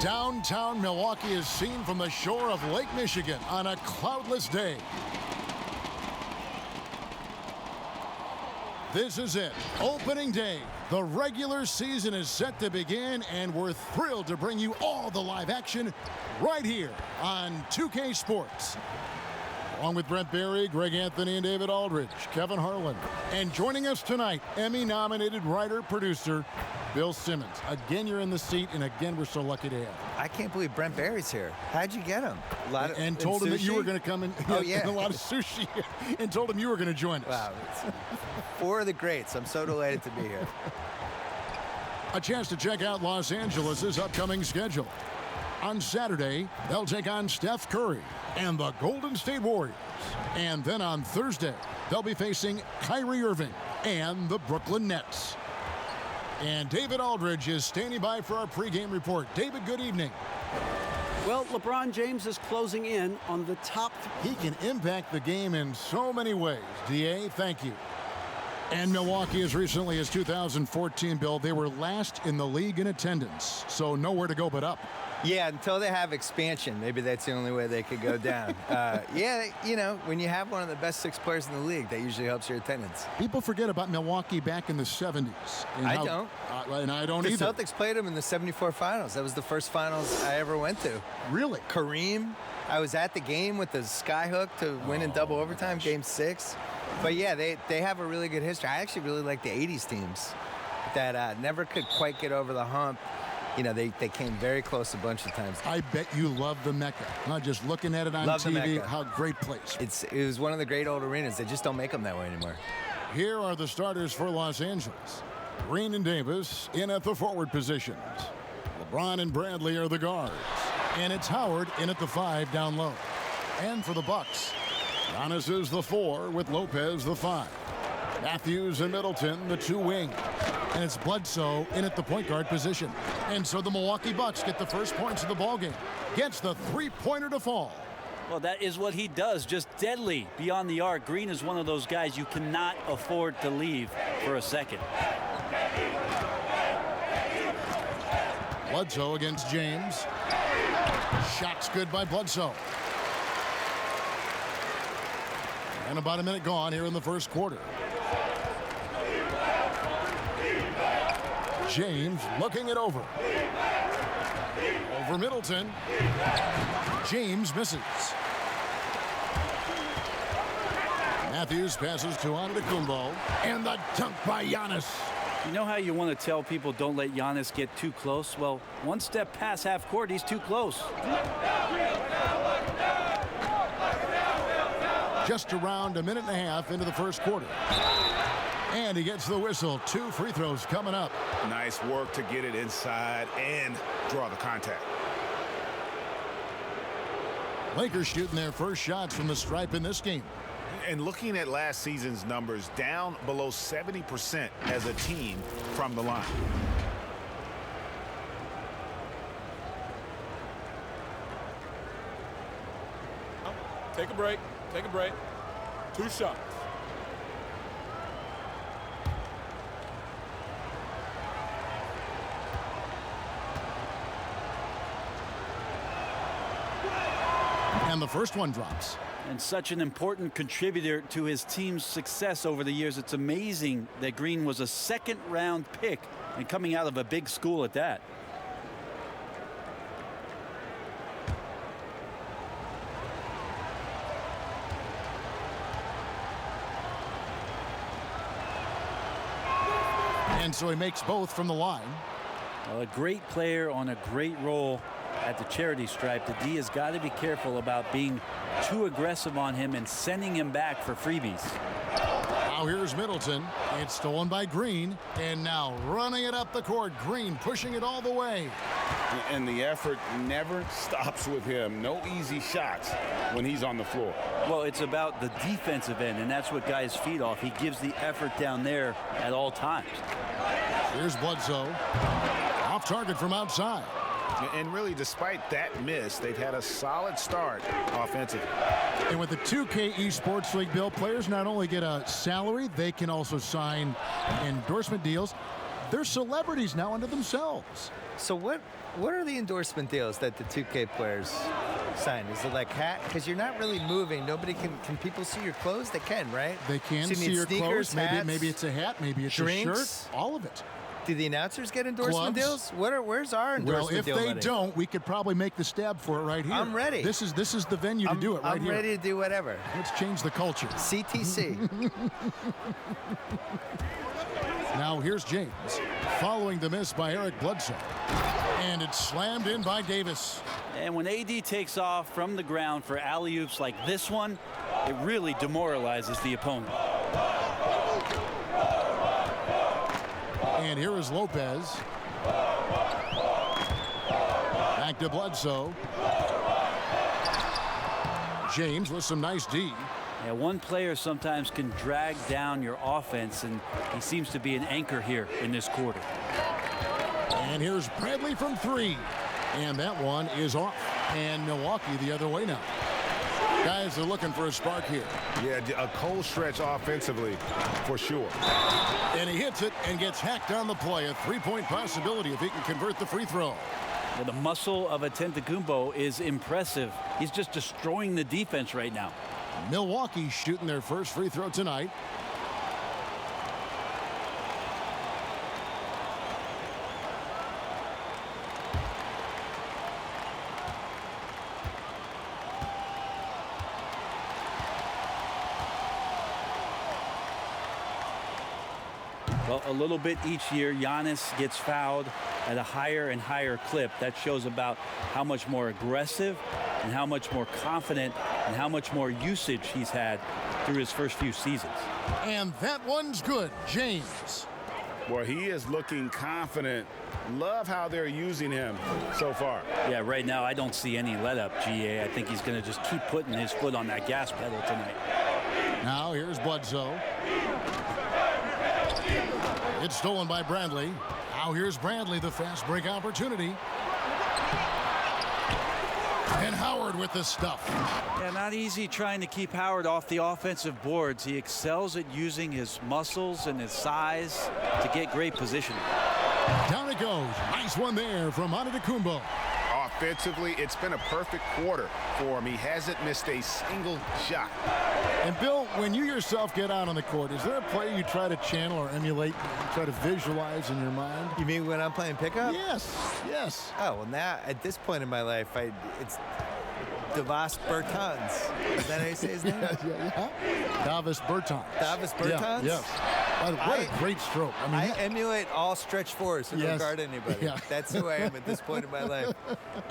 Downtown Milwaukee is seen from the shore of Lake Michigan on a cloudless day. This is it, opening day. The regular season is set to begin, and we're thrilled to bring you all the live action right here on 2K Sports. Along with Brent Barry, Greg Anthony, and David Aldridge, Kevin Harlan. And joining us tonight, Emmy-nominated writer-producer Bill Simmons. Again, you're in the seat, and again, we're so lucky to have you. I can't believe Brent Barry's here. How'd you get him? And told him that you were going to come in. Oh, yeah. And a lot of sushi. And told him you were going to join us. Wow. Four of the greats. I'm so delighted to be here. A chance to check out Los Angeles' upcoming schedule. On Saturday, they'll take on Steph Curry and the Golden State Warriors. And then on Thursday, they'll be facing Kyrie Irving and the Brooklyn Nets. And David Aldridge is standing by for our pregame report. David, good evening. Well, LeBron James is closing in on the top. He can impact the game in so many ways. DA, thank you. And Milwaukee, as recently as 2014, Bill, they were last in the league in attendance. So nowhere to go but up. Yeah, until they have expansion. Maybe that's the only way they could go down. Yeah, you know, when you have one of the best 6 players in the league, that usually helps your attendance. People forget about Milwaukee back in the 70s. I don't. And I don't the either. The Celtics played them in the 74 finals. That was the first finals I ever went to. Really? Kareem. I was at the game with the skyhook to win in double overtime, Game 6. But, yeah, they have a really good history. I actually really like the 80s teams that never could quite get over the hump. You know, they came very close a bunch of times. I bet you love the Mecca. Not just looking at it on TV, how great place. It was one of the great old arenas. They just don't make them that way anymore. Here are the starters for Los Angeles. Green and Davis in at the forward positions. LeBron and Bradley are the guards. And it's Howard in at the 5 down low. And for the Bucks, Giannis is the 4 with Lopez the 5. Matthews and Middleton, the 2 wings. And it's Bledsoe in at the point guard position. And so the Milwaukee Bucks get the first points of the ballgame. Gets the 3-pointer to fall. Well, that is what he does, just deadly beyond the arc. Green is one of those guys you cannot afford to leave for a second. Bledsoe against James. Shot's good by Bledsoe. And about a minute gone here in the first quarter. James looking it over. Over Middleton. James misses. Matthews passes to Antetokounmpo. And the dunk by Giannis. You know how you want to tell people don't let Giannis get too close? Well, one step past half court, he's too close. Just around a minute and a half into the first quarter. And he gets the whistle. 2 free throws coming up. Nice work to get it inside and draw the contact. Lakers shooting their first shots from the stripe in this game. And looking at last season's numbers, down below 70% as a team from the line. Take a break. Take a break. 2 shots. And the first one drops. And such an important contributor to his team's success over the years. It's amazing that Green was a second-round pick and coming out of a big school at that. And so he makes both from the line. Well, a great player on a great role at the charity stripe. The D has got to be careful about being too aggressive on him and sending him back for freebies. Now here's Middleton. It's stolen by Green. And now running it up the court. Green pushing it all the way. And the effort never stops with him. No easy shots when he's on the floor. Well, it's about the defensive end, and that's what guys feed off. He gives the effort down there at all times. Here's Bledsoe. Off target from outside. And really, despite that miss, they've had a solid start offensively. And with the 2K Esports League, Bill, players not only get a salary, they can also sign endorsement deals. They're celebrities now unto themselves. So what are the endorsement deals that the 2K players sign? Is it like hat? Because you're not really moving. Nobody can people see your clothes? They can, right? They can So you see need your sneakers, clothes. hats, Maybe it's a hat. Maybe it's drinks. a shirt. All of it. Do the announcers get endorsement Gloves. deals? Where's our endorsement Well, if deal they money? don't, we could probably make the stab for it right here. I'm ready. This is the venue to do it right I'm here. ready to do whatever. Let's change the culture. CTC. Now here's James, following the miss by Eric Bledsoe. And it's slammed in by Davis. And when AD takes off from the ground for alley-oops like this one, it really demoralizes the opponent. And here is Lopez. Back to Bledsoe. James with some nice D. Yeah, one player sometimes can drag down your offense, and he seems to be an anchor here in this quarter. And here's Bradley from three. And that one is off. And Milwaukee the other way now. Guys are looking for a spark here. Yeah, a cold stretch offensively for sure. And he hits it and gets hacked on the play. A three-point possibility if he can convert the free throw. Well, the muscle of Antetokounmpo is impressive. He's just destroying the defense right now. Milwaukee shooting their first free throw tonight. Well, a little bit each year, Giannis gets fouled at a higher and higher clip. That shows about how much more aggressive and how much more confident and how much more usage he's had through his first few seasons. And that one's good. James. Well, he is looking confident. Love how they're using him so far. Yeah, right now I don't see any let up, GA. I think he's going to just keep putting his foot on that gas pedal tonight. Now here's Bledsoe. It's stolen by Bradley. Now here's Bradley, the fast break opportunity. And Howard with the stuff. Yeah, not easy trying to keep Howard off the offensive boards. He excels at using his muscles and his size to get great positioning. Down it goes. Nice one there from Antetokounmpo. Offensively, it's been a perfect quarter for him. He hasn't missed a single shot. And Bill, when you yourself get out on the court, is there a play you try to channel or emulate, try to visualize in your mind? You mean when I'm playing pickup? Yes, yes. Oh, well, now, at this point in my life, it's Davis Bertans. Is that how you say his name? Yeah. Davis Bertans. Davis Bertans? Yeah, yes. What a great stroke. I mean, I emulate all stretch fours and don't guard anybody. Yeah. That's who I am at this point in my life.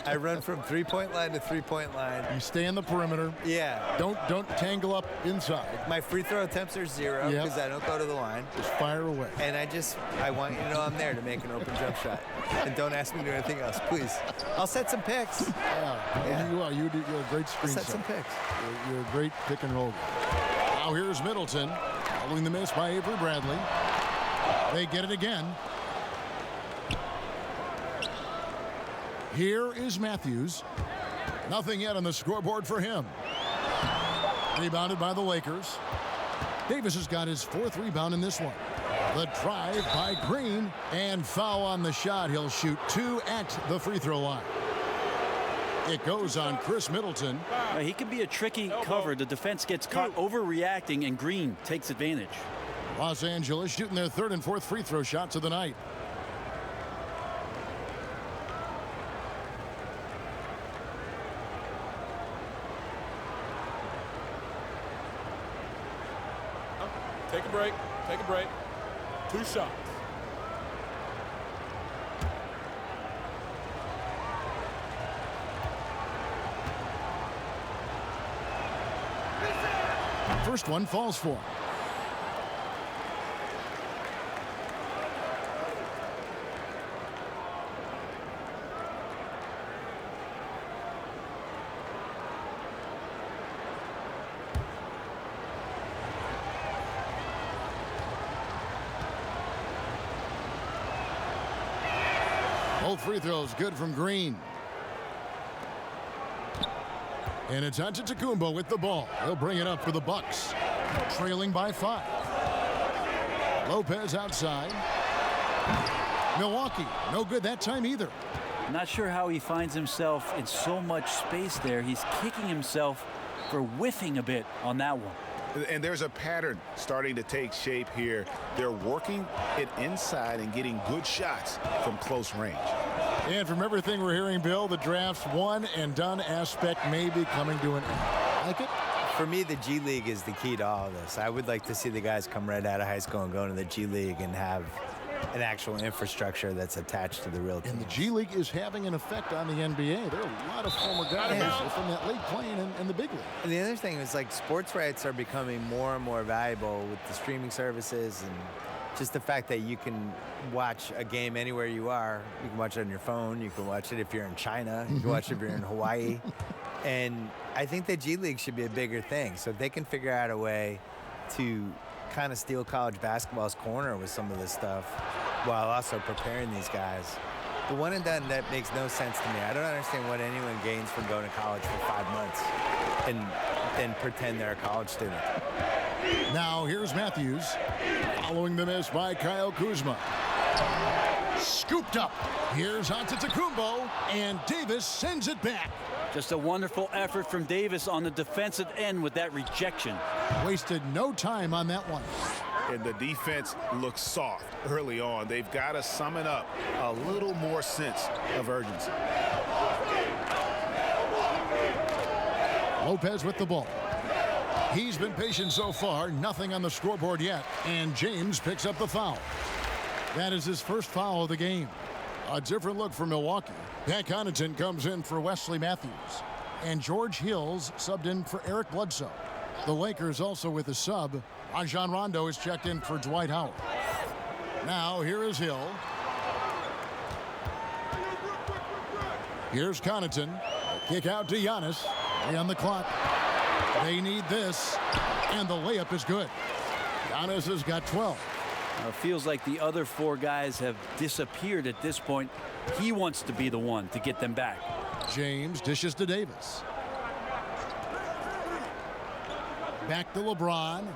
I run from three-point line to three-point line. you stay in the perimeter. Yeah. Don't tangle up inside. My free throw attempts are 0 Yep. because I don't go to the line. Just fire away. And I want you to know I'm there to make an open jump shot. And don't ask me to do anything else, please. I'll set some picks. Yeah. You are. You're a great screen Set some setter. picks. You're a great pick and roll guy. Now here's Middleton. Following the miss by Avery Bradley. They get it again. Here is Matthews. Nothing yet on the scoreboard for him. Rebounded by the Lakers. Davis has got his fourth rebound in this one. The drive by Green and foul on the shot. He'll shoot 2 at the free throw line. It goes on Chris Middleton. He can be a tricky cover. The defense gets caught overreacting, and Green takes advantage. Los Angeles shooting their third and fourth free throw shots of the night. Take a break. Take a break. 2 shots. First one falls for him. Both free throws good from Green. And it's Antetokounmpo with the ball. He'll bring it up for the Bucks. Trailing by 5. Lopez outside. Milwaukee, no good that time either. Not sure how he finds himself in so much space there. He's kicking himself for whiffing a bit on that one. And there's a pattern starting to take shape here. They're working it inside and getting good shots from close range. And from everything we're hearing, Bill, the draft's one and done aspect may be coming to an end. Like it? For me, the G League is the key to all of this. I would like to see the guys come right out of high school and go into the G League and have an actual infrastructure that's attached to the real team. And the G League is having an effect on the NBA. There are a lot of former guys from that league playing in the big league. And the other thing is, like, sports rights are becoming more and more valuable with the streaming services, and just the fact that you can watch a game anywhere you are. You can watch it on your phone. You can watch it if you're in China. You can watch it if you're in Hawaii. And I think the G League should be a bigger thing. So if they can figure out a way to kind of steal college basketball's corner with some of this stuff while also preparing these guys. The one and done, that makes no sense to me. I don't understand what anyone gains from going to college for 5 months and then pretend they're a college student. Now here's Matthews following the miss by Kyle Kuzma. Scooped up. Here's Antetokounmpo, and Davis sends it back. Just a wonderful effort from Davis on the defensive end with that rejection. Wasted no time on that one. And the defense looks soft early on. They've got to summon up a little more sense of urgency. Lopez with the ball. He's been patient so far. Nothing on the scoreboard yet. And James picks up the foul. That is his first foul of the game. A different look for Milwaukee. Pat Connaughton comes in for Wesley Matthews. And George Hill's subbed in for Eric Bledsoe. The Lakers also with a sub. Rajon Rondo is checked in for Dwight Howard. Now here is Hill. Here's Connaughton. Kick out to Giannis. 3 on the clock. They need this. And the layup is good. Giannis has got 12. It feels like the other 4 guys have disappeared at this point. He wants to be the one to get them back. James dishes to Davis. Back to LeBron.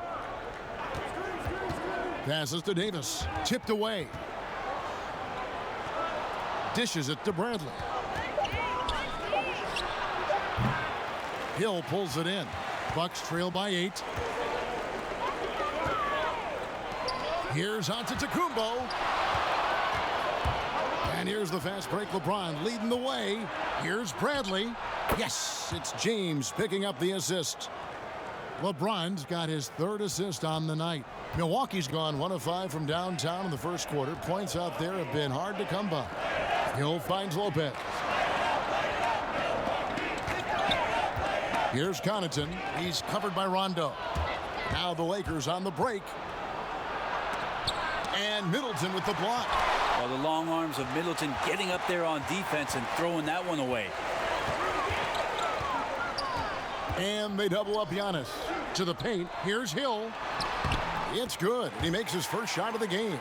Passes to Davis. Tipped away. Dishes it to Bradley. Hill pulls it in. Bucks trail by 8. Here's Antetokounmpo. And here's the fast break. LeBron leading the way. Here's Bradley. Yes, it's James picking up the assist. LeBron's got his 3rd assist on the night. Milwaukee's gone 1 of 5 from downtown in the first quarter. Points out there have been hard to come by. Hill finds Lopez. Here's Connaughton. He's covered by Rondo. Now the Lakers on the break. And Middleton with the block. Well, the long arms of Middleton getting up there on defense and throwing that one away. And they double up Giannis to the paint. Here's Hill. It's good. He makes his first shot of the game.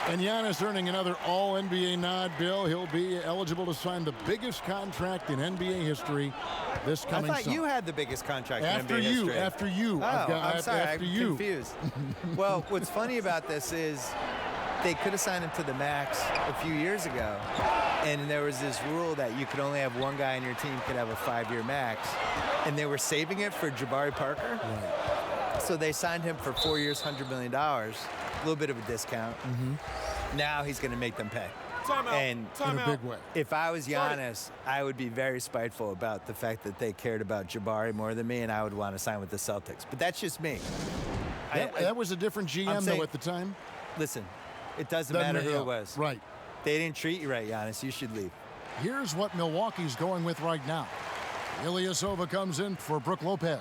And Giannis earning another All-NBA nod, Bill. He'll be eligible to sign the biggest contract in NBA history this coming I thought summer. you had the biggest contract After in NBA history. After you. Oh, I'm sorry. After I'm you. confused. Well, what's funny about this is they could have signed him to the max a few years ago. And there was this rule that you could only have one guy on your team could have a 5-year max. And they were saving it for Jabari Parker. Right. So they signed him for 4 years, $100 million. A little bit of a discount. Now he's going to make them pay. Timeout. And In a big way. if I was Giannis, I would be very spiteful about the fact that they cared about Jabari more than me, and I would want to sign with the Celtics. But that's just me. That was a different GM, saying- though, at the time. Listen, it doesn't matter who yeah, it was. Right. They didn't treat you right, Giannis. You should leave. Here's what Milwaukee's going with right now. Ilyasova comes in for Brook Lopez.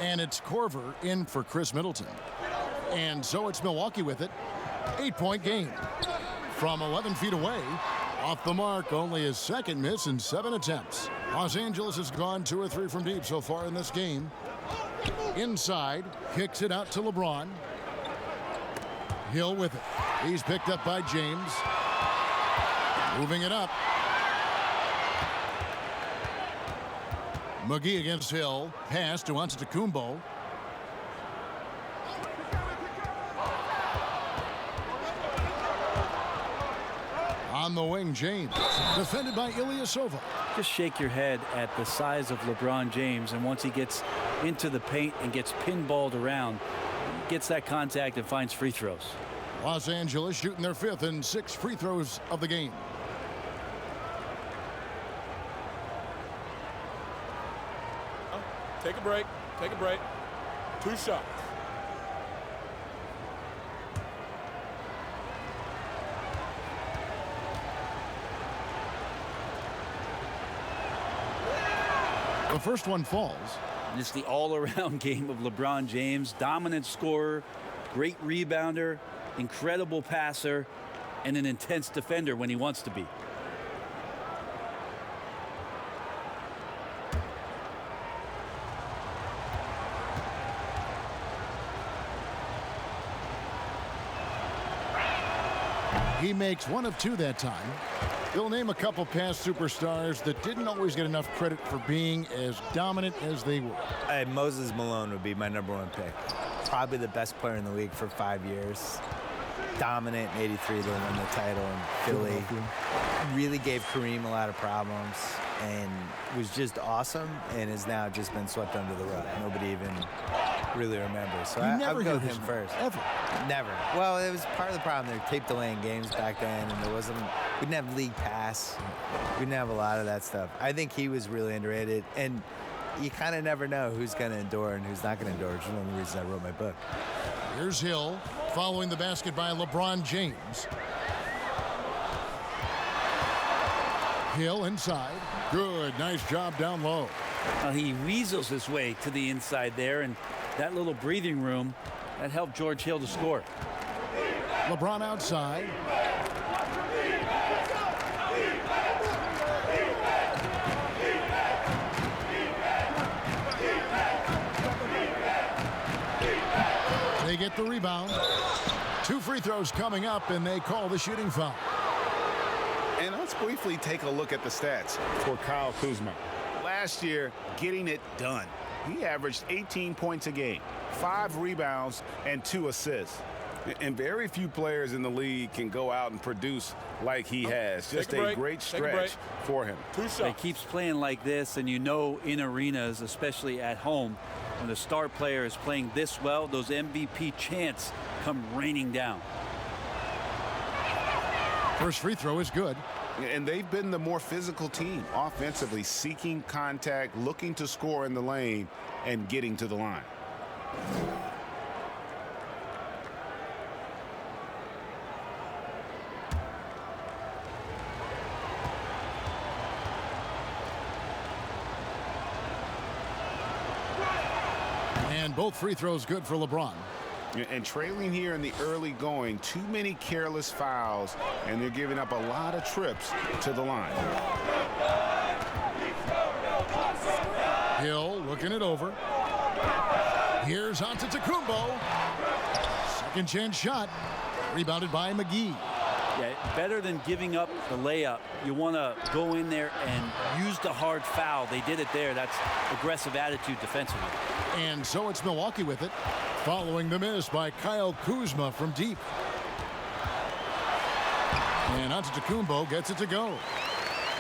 And it's Korver in for Chris Middleton. And so it's Milwaukee with it. 8-point game. From 11 feet away. Off the mark, only his 2nd miss in 7 attempts. Los Angeles has gone 2 or 3 from deep so far in this game. Inside, kicks it out to LeBron. Hill with it. He's picked up by James. Moving it up. McGee against Hill. Pass to Antetokounmpo. On the wing, James. Defended by Ilyasova. Just shake your head at the size of LeBron James, and once he gets into the paint and gets pinballed around, he gets that contact and finds free throws. Los Angeles shooting their 5th and 6th free throws of the game. Take a break. Take a break. 2 shots. The first one falls. And it's the all-around game of LeBron James. Dominant scorer, great rebounder, incredible passer, and an intense defender when he wants to be. He makes 1 of 2 that time. They'll name a couple past superstars that didn't always get enough credit for being as dominant as they were. Moses Malone would be my #1 pick. Probably the best player in the league for 5 years. Dominant in '83 to win the title in Philly. Really gave Kareem a lot of problems and was just awesome, and has now just been swept under the rug. Nobody even really remembers. So I would go with him first. Ever. Never. Well, it was part of the problem. They were tape delaying games back then, and we didn't have league pass. We didn't have a lot of that stuff. I think he was really underrated, and you kind of never know who's going to endure and who's not going to endure, which is one of the reasons I wrote my book. Here's Hill following the basket by LeBron James. Hill inside. Good. Nice job down low. He weasels his way to the inside there, and that little breathing room, that helped George Hill to score. LeBron outside. They get the rebound. 2 free throws coming up, and they call the shooting foul. And let's briefly take a look at the stats for Kyle Kuzma. Last year, getting it done. He averaged 18 points a game, 5 rebounds, and 2 assists. And very few players in the league can go out and produce like he has. Just a great stretch for him. 2 shots. He keeps playing like this, and you know in arenas, especially at home, when the star player is playing this well, those MVP chants come raining down. First free throw is good. And they've been the more physical team, offensively, seeking contact, looking to score in the lane, and getting to the line. And both free throws good for LeBron. And trailing here in the early going, too many careless fouls, and they're giving up a lot of trips to the line. Hill looking it over. Here's Antetokounmpo. Second chance shot. Rebounded by McGee. Yeah, better than giving up the layup. You want to go in there and use the hard foul. They did it there. That's aggressive attitude defensively. And so it's Milwaukee with it, following the miss by Kyle Kuzma from deep. And Antetokounmpo gets it to go.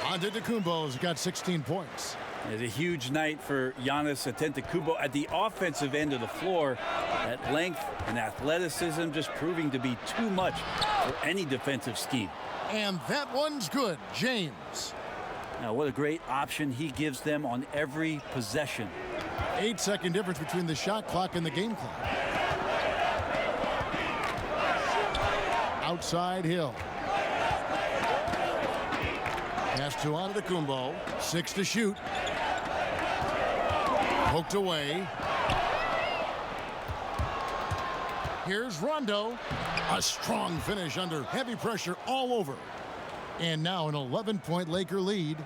Antetokounmpo's got 16 points. It's a huge night for Giannis Antetokounmpo at the offensive end of the floor. That length and athleticism just proving to be too much for any defensive scheme. And that one's good. James. Now, what a great option he gives them on every possession. 8-second difference between the shot clock and the game clock. Outside Hill. Pass to Antetokounmpo. 6 to shoot. Poked away. Here's Rondo. A strong finish under heavy pressure all over. And now an 11-point Laker lead.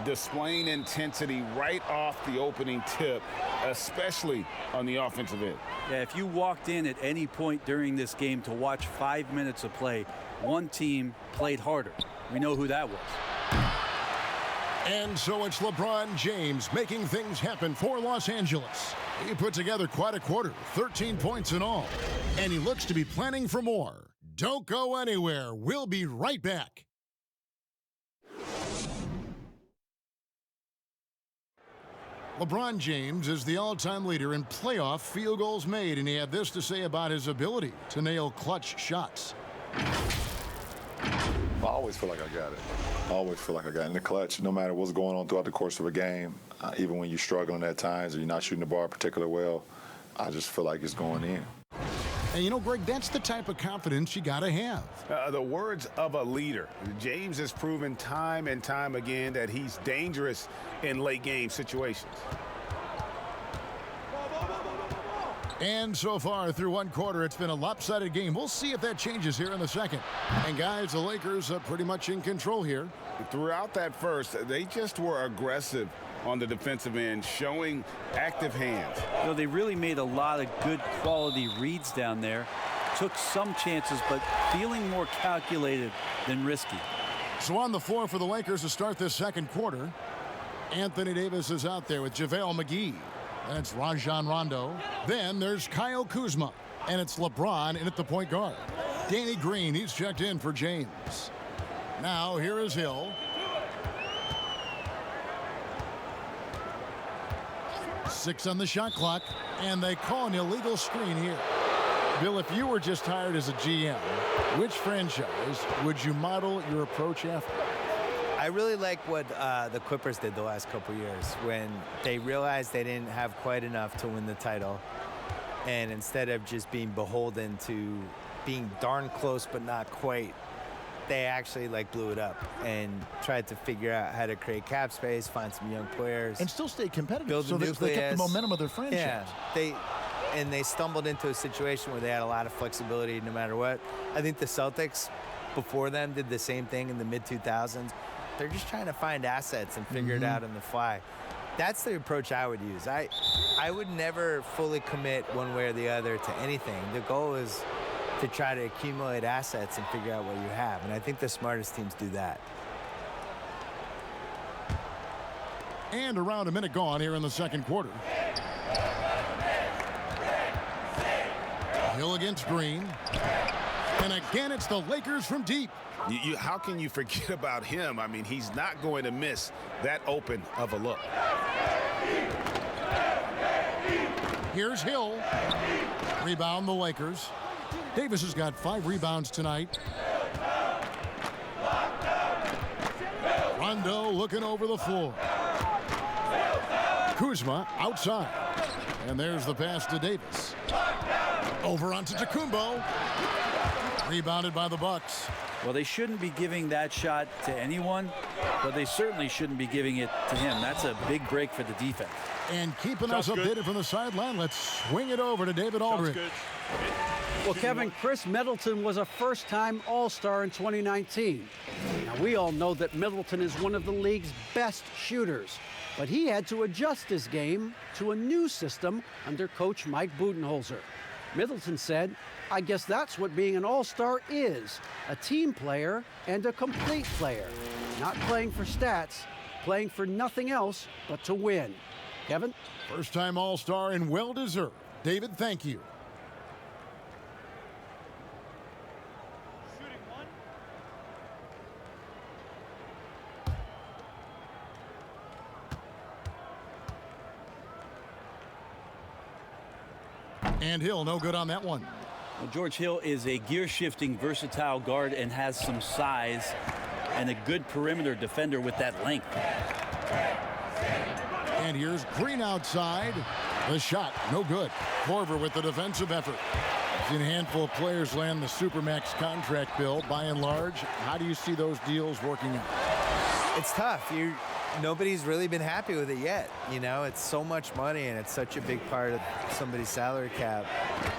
Displaying intensity right off the opening tip, especially on the offensive end. Yeah, if you walked in at any point during this game to watch 5 minutes of play, one team played harder. We know who that was. And so it's LeBron James making things happen for Los Angeles. He put together quite a quarter, 13 points in all. And he looks to be planning for more. Don't go anywhere. We'll be right back. LeBron James is the all-time leader in playoff field goals made, and he had this to say about his ability to nail clutch shots. I always feel like I got it. I always feel like I got it in the clutch, no matter what's going on throughout the course of a game. Even when you're struggling at times or you're not shooting the ball particularly well, I just feel like it's going in. And you know, Greg, that's the type of confidence you got to have. The words of a leader. James has proven time and time again that he's dangerous in late game situations. And so far through one quarter, it's been a lopsided game. We'll see if that changes here in the second. And guys, the Lakers are pretty much in control here. Throughout that first, they just were aggressive on the defensive end, showing active hands. You know, they really made a lot of good quality reads down there. Took some chances, but feeling more calculated than risky. So on the floor for the Lakers to start this second quarter, Anthony Davis is out there with JaVale McGee. And it's Rajon Rondo. Then there's Kyle Kuzma. And it's LeBron in at the point guard. Danny Green, he's checked in for James. Now here is Hill. Six on the shot clock, and they call an illegal screen here. Bill, if you were just hired as a GM, which franchise would you model your approach after? I really like what the Clippers did the last couple years when they realized they didn't have quite enough to win the title. And instead of just being beholden to being darn close but not quite, they actually blew it up and tried to figure out how to create cap space, find some young players. And still stay competitive. Build so they kept the momentum of their franchise. Yeah, they stumbled into a situation where they had a lot of flexibility no matter what. I think the Celtics before them did the same thing in the mid-2000s. They're just trying to find assets and figure it out on the fly. That's the approach I would use. I would never fully commit one way or the other to anything. The goal is to try to accumulate assets and figure out what you have. And I think the smartest teams do that. And around a minute gone here in the second quarter. Hill against Green. And again, it's the Lakers from deep. How can you forget about him? I mean, he's not going to miss that open of a look. Here's Hill. Rebound the Lakers. Davis has got 5 rebounds tonight. Rondo looking over the floor. Kuzma outside. And there's the pass to Davis. Over onto Tacumbo. Rebounded by the Bucks. Well, they shouldn't be giving that shot to anyone, but they certainly shouldn't be giving it to him. That's a big break for the defense. And keeping us updated from the sideline, let's swing it over to David Aldridge. Well, Kevin, Chris Middleton was a first-time All-Star in 2019. Now, we all know that Middleton is one of the league's best shooters, but he had to adjust his game to a new system under coach Mike Budenholzer. Middleton said, "I guess that's what being an all-star is, a team player and a complete player. Not playing for stats, playing for nothing else but to win." Kevin? First-time All-Star and well-deserved. David, thank you. And Hill, no good on that one. Well, George Hill is a gear-shifting, versatile guard and has some size and a good perimeter defender with that length. And here's Green outside. The shot, no good. Korver with the defensive effort. Seen a handful of players land the Supermax contract bill. By and large, how do you see those deals working out? It's tough. Nobody's really been happy with it yet. You know, it's so much money and it's such a big part of somebody's salary cap,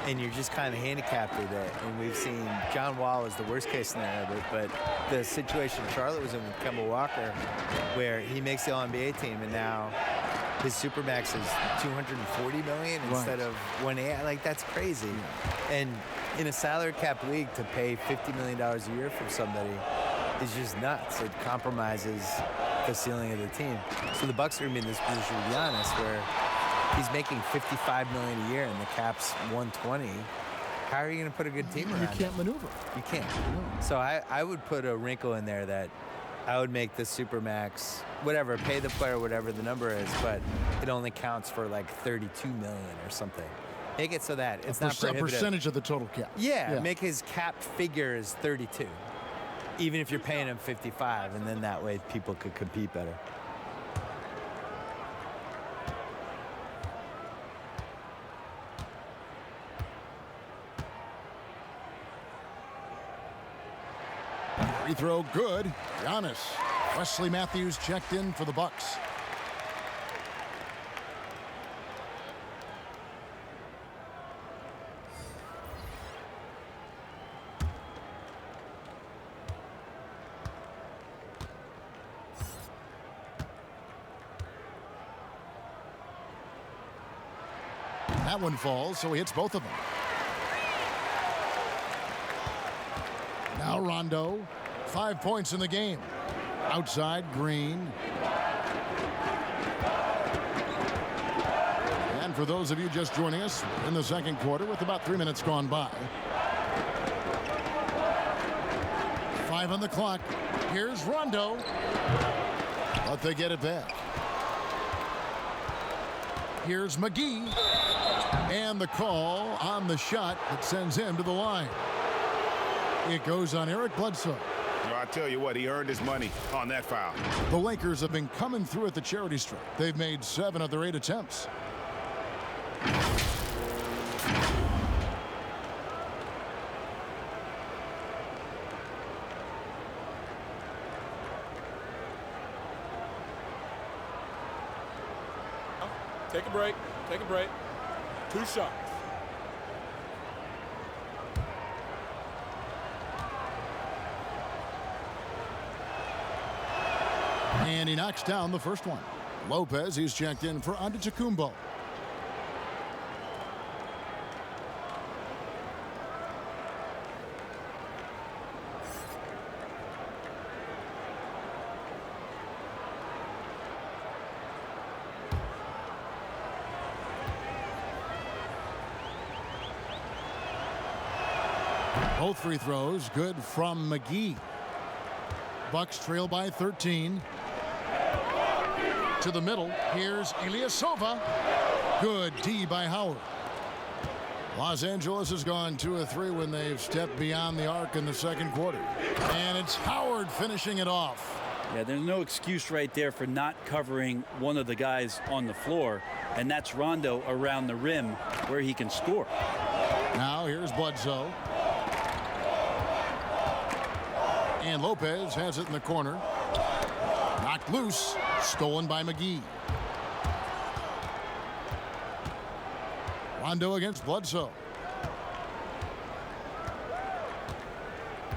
and you're just kind of handicapped with it. And we've seen John Wall is the worst case scenario, but the situation Charlotte was in with Kemba Walker, where he makes the All-NBA team and now his Supermax is $240 million instead of $180. That's crazy. And in a salary cap league, to pay $50 million a year from somebody is just nuts. It compromises the ceiling of the team. So the Bucks are going to be in this position with Giannis, where he's making $55 million a year and the cap's $120. How are you going to put a good team around? You can't maneuver. You can't. So I would put a wrinkle in there that I would make the Supermax, whatever, pay the player whatever the number is, but it only counts for like 32 million or something. Make it so that it's not prohibitive. A percentage of the total cap. Yeah, make his cap figure is 32, even if you're paying him 55, and then that way people could compete better. Free throw good. Giannis. Wesley Matthews checked in for the Bucks. That one falls, so he hits both of them. Now Rondo. 5 points in the game. Outside, Green. And for those of you just joining us, in the second quarter with about 3 minutes gone by. 5 on the clock. Here's Rondo. But they get it back. Here's McGee. And the call on the shot that sends him to the line. It goes on Eric Bledsoe. Well, I tell you what, he earned his money on that foul. The Lakers have been coming through at the charity stripe. They've made 7 of their 8 attempts. Take a break. Take a break. 2 shots. And he knocks down the first one. Lopez, he's checked in for Antetokounmpo. Both free throws good from McGee. Bucks trail by 13. To the middle. Here's Ilyasova. Good D by Howard. Los Angeles has gone 2 of 3 when they've stepped beyond the arc in the second quarter. And it's Howard finishing it off. Yeah, there's no excuse right there for not covering one of the guys on the floor, and that's Rondo around the rim where he can score. Now here's Bledsoe. And Lopez has it in the corner. Knocked loose. Stolen by McGee. Rondo against Bledsoe.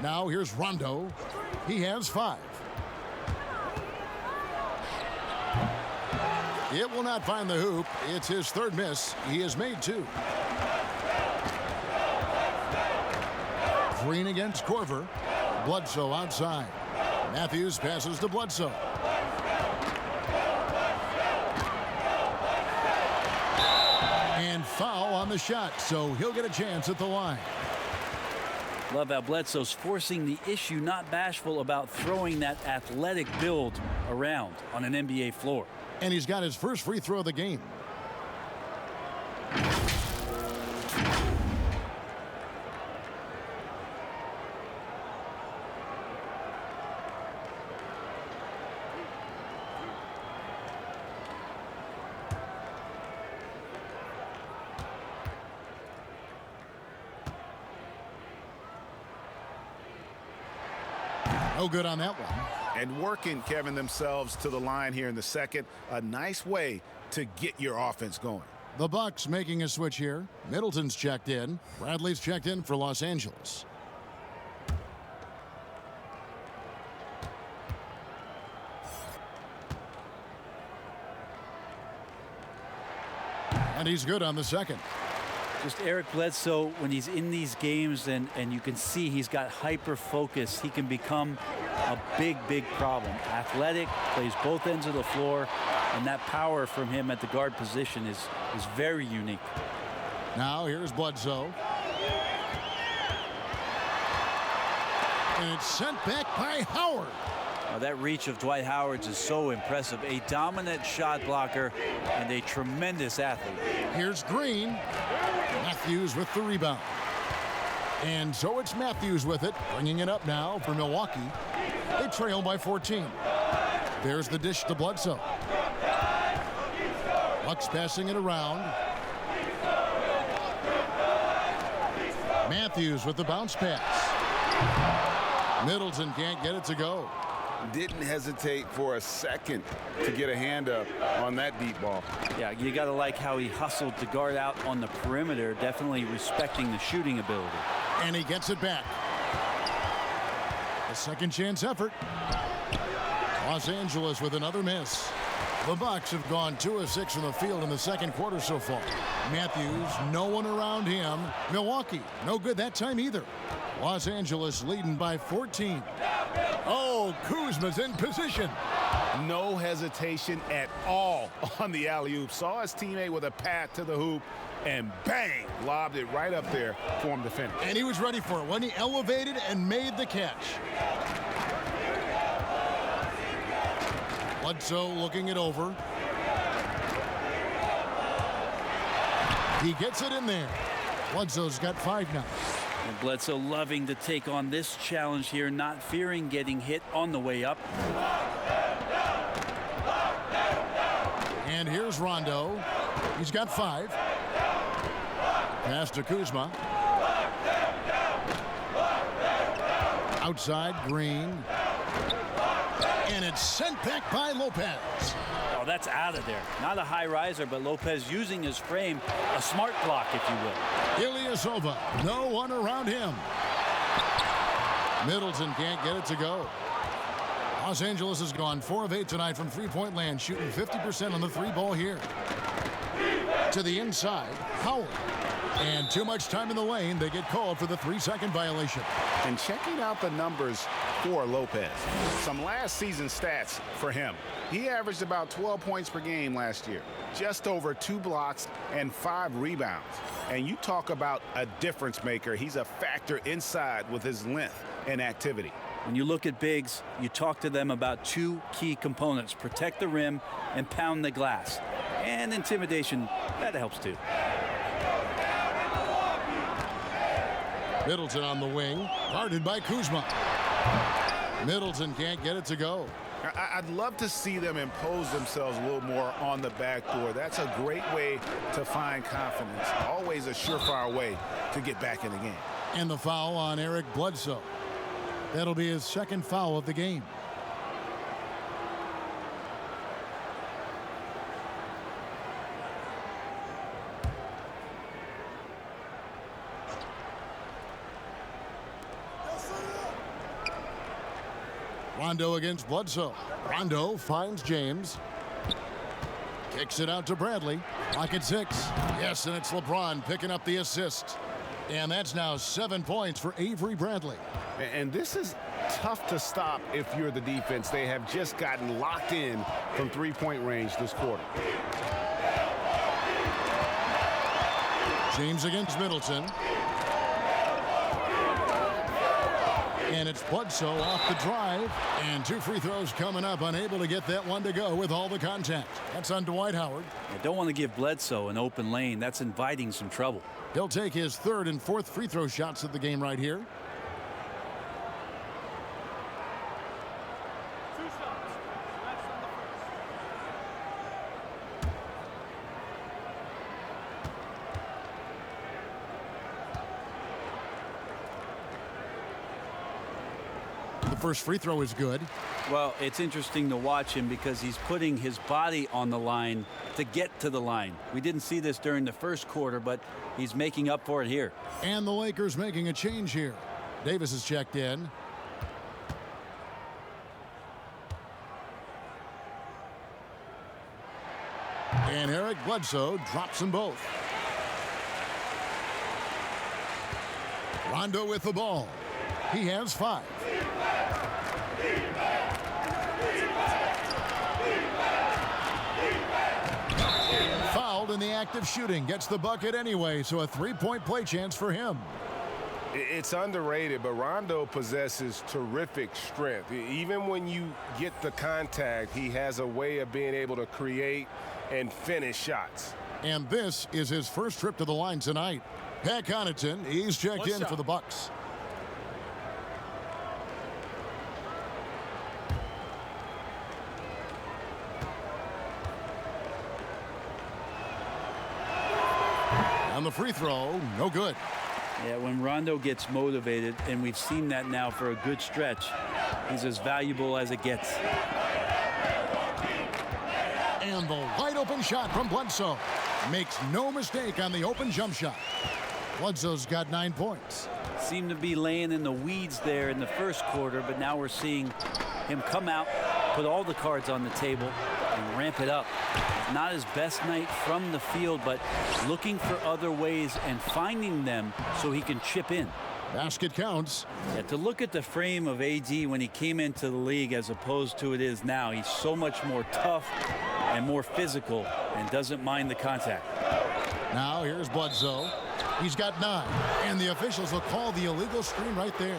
Now here's Rondo. He has 5. It will not find the hoop. It's his 3rd miss. He has made 2. Green against Korver. Bledsoe outside. Matthews passes to Bledsoe. And foul on the shot, so he'll get a chance at the line. Love how Bledsoe's forcing the issue, not bashful about throwing that athletic build around on an NBA floor. And he's got his first free throw of the game. No good on that one. And working, Kevin, themselves to the line here in the second. A nice way to get your offense going. The Bucks making a switch here. Middleton's checked in. Bradley's checked in for Los Angeles. And he's good on the second. Just Eric Bledsoe, when he's in these games and you can see he's got hyper focus, he can become a big problem. Athletic, plays both ends of the floor, and that power from him at the guard position is very unique. Now here's Bledsoe. And it's sent back by Howard. That reach of Dwight Howard's is so impressive. A dominant shot blocker and a tremendous athlete. Here's Green. Matthews with the rebound. And so it's Matthews with it, bringing it up now for Milwaukee. They trail by 14. There's the dish to Bledsoe. Bucks passing it around. Matthews with the bounce pass. Middleton can't get it to go. Didn't hesitate for a second to get a hand up on that deep ball. Yeah, you got to like how he hustled to guard out on the perimeter, definitely respecting the shooting ability. And he gets it back. A second chance effort. Los Angeles with another miss. The Bucks have gone 2 of 6 from the field in the second quarter so far. Matthews, no one around him. Milwaukee, no good that time either. Los Angeles leading by 14. Oh, Kuzma's in position. No hesitation at all on the alley-oop. Saw his teammate with a path to the hoop, and bang, lobbed it right up there for him to finish. And he was ready for it when he elevated and made the catch. Bledsoe looking it over. He gets it in there. Bledsoe's got 5 now. And Bledsoe loving to take on this challenge here, not fearing getting hit on the way up. And here's Rondo. He's got 5. Pass to Kuzma. Outside, Green. And it's sent back by Lopez. Oh, that's out of there. Not a high riser, but Lopez using his frame, a smart block, if you will. Ilyasova, no one around him. Middleton can't get it to go. Los Angeles has gone 4 of 8 tonight from three-point land, shooting 50% on the 3-ball here. To the inside, Howard. And too much time in the lane, they get called for the 3-second violation. And checking out the numbers for Lopez. Some last season stats for him. He averaged about 12 points per game last year. Just over 2 blocks and 5 rebounds. And you talk about a difference maker. He's a factor inside with his length and activity. When you look at bigs, you talk to them about 2 key components: protect the rim and pound the glass. And intimidation, that helps too. Middleton on the wing, guarded by Kuzma. Middleton can't get it to go. I'd love to see them impose themselves a little more on the backboard. That's a great way to find confidence. Always a surefire way to get back in the game. And the foul on Eric Bledsoe. That'll be his 2nd foul of the game. Rondo against Bledsoe. Rondo finds James. Kicks it out to Bradley. Lock at 6. Yes, and it's LeBron picking up the assist. And that's now 7 points for Avery Bradley. And this is tough to stop if you're the defense. They have just gotten locked in from 3-point range this quarter. James against Middleton. And it's Bledsoe off the drive. And 2 free throws coming up. Unable to get that one to go with all the contact. That's on Dwight Howard. I don't want to give Bledsoe an open lane. That's inviting some trouble. He'll take his 3rd and 4th free throw shots of the game right here. The first free throw is good. Well, it's interesting to watch him because he's putting his body on the line to get to the line. We didn't see this during the first quarter, but he's making up for it here. And the Lakers making a change here. Davis is checked in. And Eric Bledsoe drops them both. Rondo with the ball. He has 5. Fouled in the act of shooting. Gets the bucket anyway, so a 3-point play chance for him. It's underrated, but Rondo possesses terrific strength. Even when you get the contact, he has a way of being able to create and finish shots. And this is his first trip to the line tonight. Pat Connaughton, he's checked in for the Bucks. On the free throw, no good. Yeah, when Rondo gets motivated, and we've seen that now for a good stretch, he's as valuable as it gets. And the wide open shot from Bledsoe. Makes no mistake on the open jump shot. Bledsoe's got 9 points. Seemed to be laying in the weeds there in the first quarter, but now we're seeing him come out, put all the cards on the table, and ramp it up. Not his best night from the field, but looking for other ways and finding them so he can chip in. Basket counts. Yeah, to look at the frame of AD when he came into the league as opposed to it is now, he's so much more tough and more physical and doesn't mind the contact. Now here's Bledsoe. He's got 9, and the officials will call the illegal screen right there.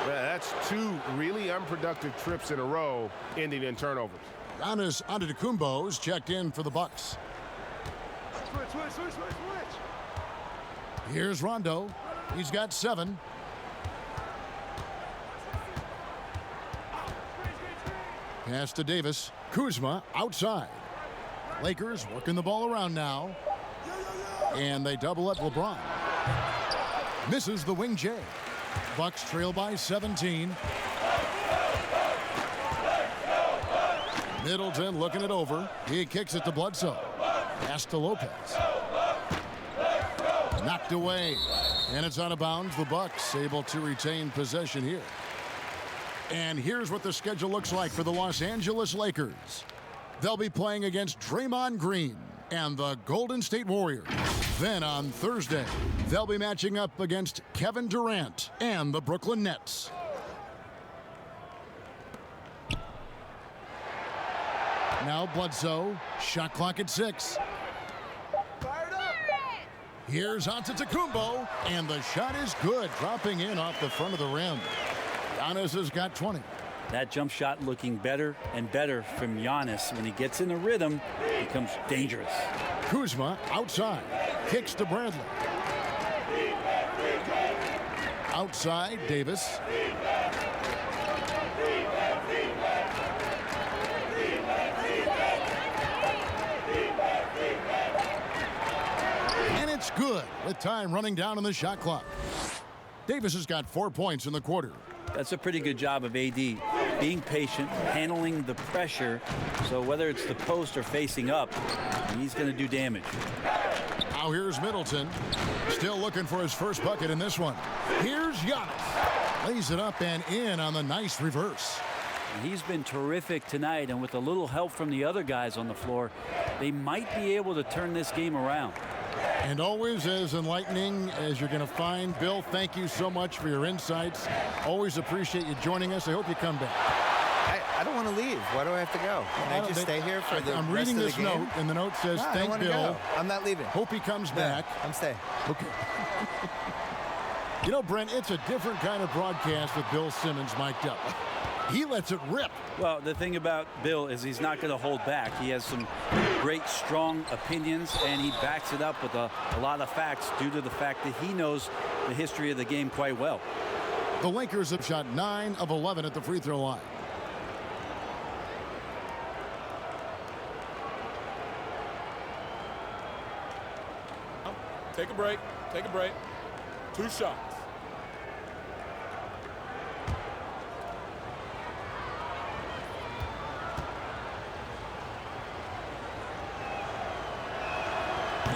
Well, that's 2 really unproductive trips in a row, ending in turnovers. Giannis Antetokounmpo's checked in for the Bucks. Switch. Here's Rondo. He's got 7. Pass to Davis. Kuzma outside. Lakers working the ball around now. And they double up LeBron. Misses the wing J. Bucks trail by 17. Middleton looking it over. He kicks it to Bledsoe. Pass to Lopez. Knocked away. And it's out of bounds. The Bucks able to retain possession here. And here's what the schedule looks like for the Los Angeles Lakers. They'll be playing against Draymond Green and the Golden State Warriors. Then on Thursday, they'll be matching up against Kevin Durant and the Brooklyn Nets. Now Bledsoe, shot clock at 6. Here's Antetokounmpo, and the shot is good, dropping in off the front of the rim. Giannis has got 20. That jump shot looking better and better from Giannis. When he gets in a rhythm, he becomes dangerous. Kuzma outside, kicks to Bradley. Outside, Davis. And it's good with time running down on the shot clock. Davis has got 4 points in the quarter. That's a pretty good job of AD, being patient, handling the pressure, so whether it's the post or facing up, he's going to do damage. Now here's Middleton, still looking for his first bucket in this one. Here's Giannis, lays it up and in on the nice reverse. He's been terrific tonight, and with a little help from the other guys on the floor, they might be able to turn this game around. And always as enlightening as you're going to find. Bill, thank you so much for your insights. Always appreciate you joining us. I hope you come back. I don't want to leave. Why do I have to go? Can I just stay here for the I'm rest reading of the this game? note, and the note says, No, thank Bill. Go. I'm not leaving. Hope he comes back. I'm staying. Okay. You know, Brent, it's a different kind of broadcast with Bill Simmons mic'd up. He lets it rip. Well, the thing about Bill is he's not going to hold back. He has some great, strong opinions, and he backs it up with a lot of facts due to the fact that he knows the history of the game quite well. The Lakers have shot 9 of 11 at the free throw line. Take a break. Take a break. 2 shots.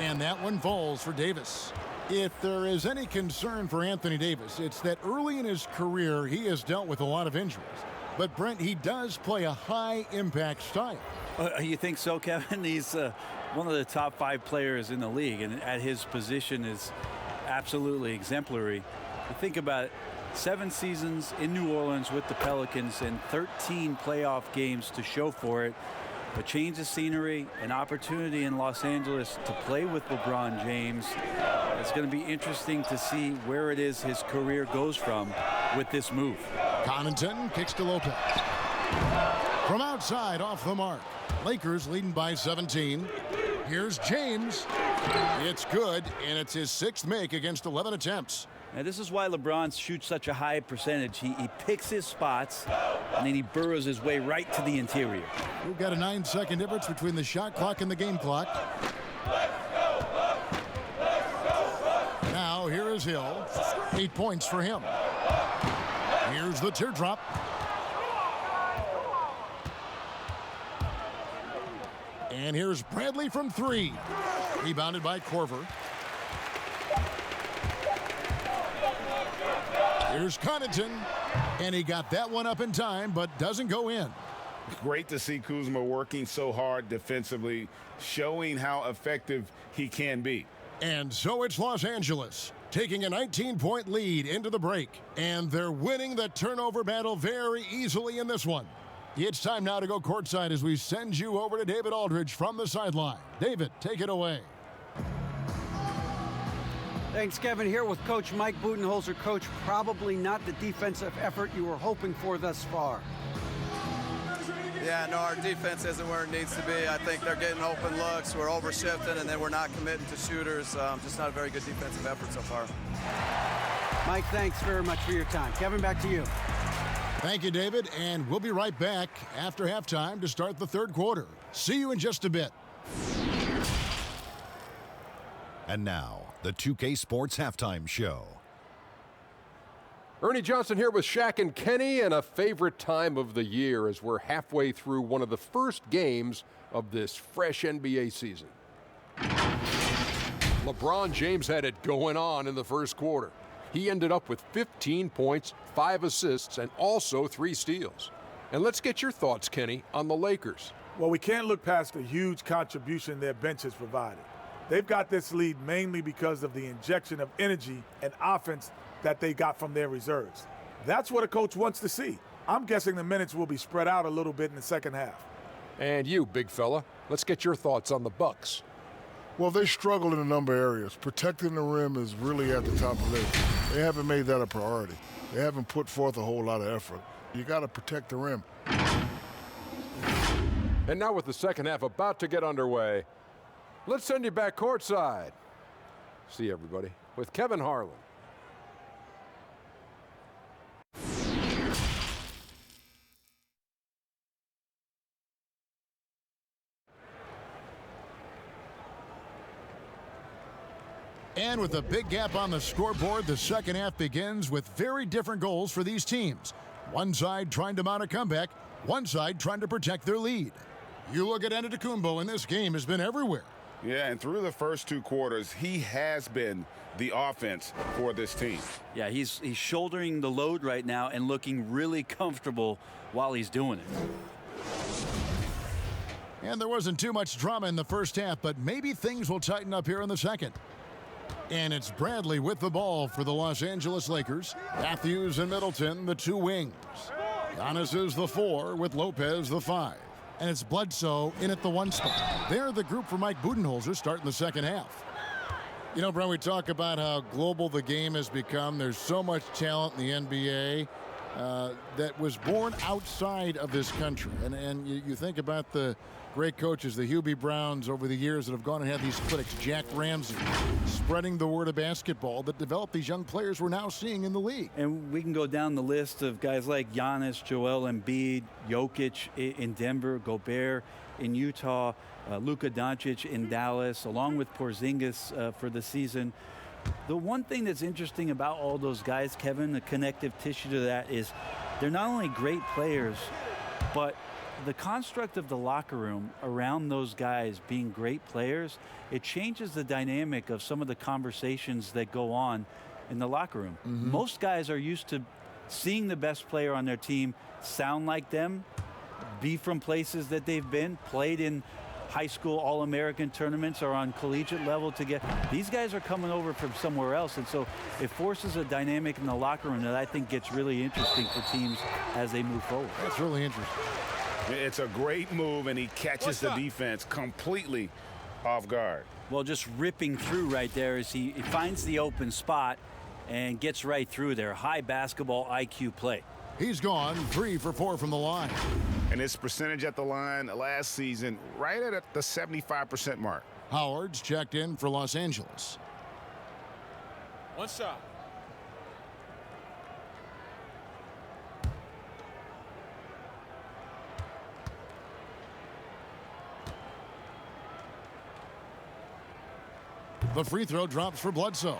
And that one falls for Davis. If there is any concern for Anthony Davis, it's that early in his career, he has dealt with a lot of injuries. But, Brent, he does play a high-impact style. You think so, Kevin? He's one of the top 5 players in the league, and at his position is absolutely exemplary. You think about it, 7 seasons in New Orleans with the Pelicans and 13 playoff games to show for it. A change of scenery, an opportunity in Los Angeles to play with LeBron James. It's going to be interesting to see where it is his career goes from with this move. Connaughton kicks to Lopez. From outside, off the mark. Lakers leading by 17. Here's James. It's good, and it's his 6th make against 11 attempts. Now, this is why LeBron shoots such a high percentage. He picks his spots, and then he burrows his way right to the interior. We've got a 9-second difference between the shot clock and the game clock. Now, here is Hill. 8 points for him. Here's the teardrop. And here's Bradley from 3. Rebounded by Korver. Here's Connaughton. And he got that one up in time, but doesn't go in. Great to see Kuzma working so hard defensively, showing how effective he can be. And so it's Los Angeles taking a 19-point lead into the break. And they're winning the turnover battle very easily in this one. It's time now to go courtside as we send you over to David Aldridge from the sideline. David, take it away. Thanks, Kevin. Here with Coach Mike Budenholzer. Coach, probably not the defensive effort you were hoping for thus far. Yeah, no, our defense isn't where it needs to be. I think they're getting open looks. We're overshifting, and then we're not committing to shooters. Just not a very good defensive effort so far. Mike, thanks very much for your time. Kevin, back to you. Thank you, David, and we'll be right back after halftime to start the third quarter. See you in just a bit. And now, the 2K Sports Halftime Show. Ernie Johnson here with Shaq and Kenny, and a favorite time of the year as we're halfway through one of the first games of this fresh NBA season. LeBron James had it going on in the first quarter. He ended up with 15 points, 5 assists, and also 3 steals. And let's get your thoughts, Kenny, on the Lakers. Well, we can't look past the huge contribution their bench has provided. They've got this lead mainly because of the injection of energy and offense that they got from their reserves. That's what a coach wants to see. I'm guessing the minutes will be spread out a little bit in the second half. And you, big fella, let's get your thoughts on the Bucks. Well, they struggle in a number of areas. Protecting the rim is really at the top of the list. They haven't made that a priority. They haven't put forth a whole lot of effort. You got to protect the rim. And now with the second half about to get underway, let's send you back courtside. See everybody with Kevin Harlan. And with a big gap on the scoreboard, the second half begins with very different goals for these teams. One side trying to mount a comeback, one side trying to protect their lead. You look at Antetokounmpo, and this game has been everywhere. Yeah, and through the first 2 quarters, he has been the offense for this team. Yeah, he's shouldering the load right now and looking really comfortable while he's doing it. And there wasn't too much drama in the first half, but maybe things will tighten up here in the second. And it's Bradley with the ball for the Los Angeles Lakers. Matthews and Middleton, the 2 wings. Giannis is the 4 with Lopez the 5. And it's Bledsoe in at the 1 spot. They're the group for Mike Budenholzer starting the second half. You know, Brian, we talk about how global the game has become. There's so much talent in the NBA that was born outside of this country. And you think about the great coaches, the Hubie Browns over the years that have gone and had these critics, Jack Ramsey, spreading the word of basketball that developed these young players we're now seeing in the league. And we can go down the list of guys like Giannis, Joel Embiid, Jokic in Denver, Gobert in Utah, Luka Doncic in Dallas, along with Porzingis for the season. The one thing that's interesting about all those guys, Kevin, the connective tissue to that is they're not only great players, but the construct of the locker room around those guys being great players, it changes the dynamic of some of the conversations that go on in the locker room. Mm-hmm. Most guys are used to seeing the best player on their team sound like them, be from places that they've been, played in high school All-American tournaments or on collegiate level to get. These guys are coming over from somewhere else, and so it forces a dynamic in the locker room that I think gets really interesting for teams as they move forward. That's really interesting. It's a great move, and he catches the defense completely off guard. Well, just ripping through right there as he finds the open spot and gets right through there. High basketball IQ play. He's gone 3 for 4 from the line. And his percentage at the line last season right at the 75% mark. Howard's checked in for Los Angeles. One shot. The free throw drops for Bledsoe.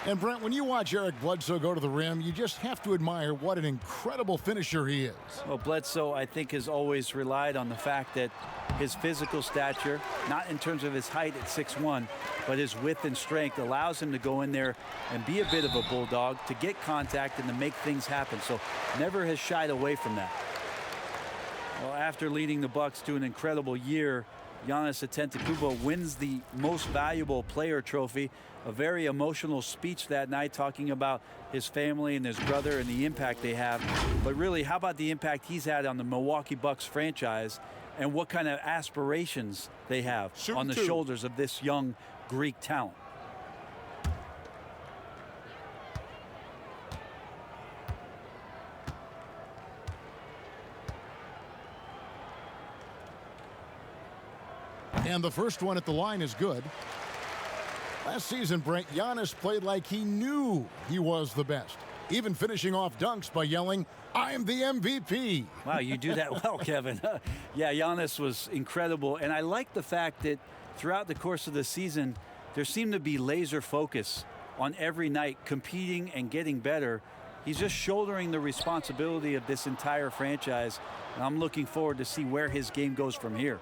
And Brent, when you watch Eric Bledsoe go to the rim, you just have to admire what an incredible finisher he is. Well, Bledsoe, I think, has always relied on the fact that his physical stature, not in terms of his height at 6'1", but his width and strength allows him to go in there and be a bit of a bulldog, to get contact and to make things happen. So never has shied away from that. Well, after leading the Bucks to an incredible year, Giannis Antetokounmpo wins the Most Valuable Player trophy. A very emotional speech that night, talking about his family and his brother and the impact they have. But really, how about the impact he's had on the Milwaukee Bucks franchise and what kind of aspirations they have on the shoulders of this young Greek talent? And the first one at the line is good. Last season, Brent, Giannis played like he knew he was the best, even finishing off dunks by yelling, "I'm the MVP." Wow, you do that well, Kevin. Yeah, Giannis was incredible. And I like the fact that throughout the course of the season, there seemed to be laser focus on every night, competing and getting better. He's just shouldering the responsibility of this entire franchise. And I'm looking forward to see where his game goes from here.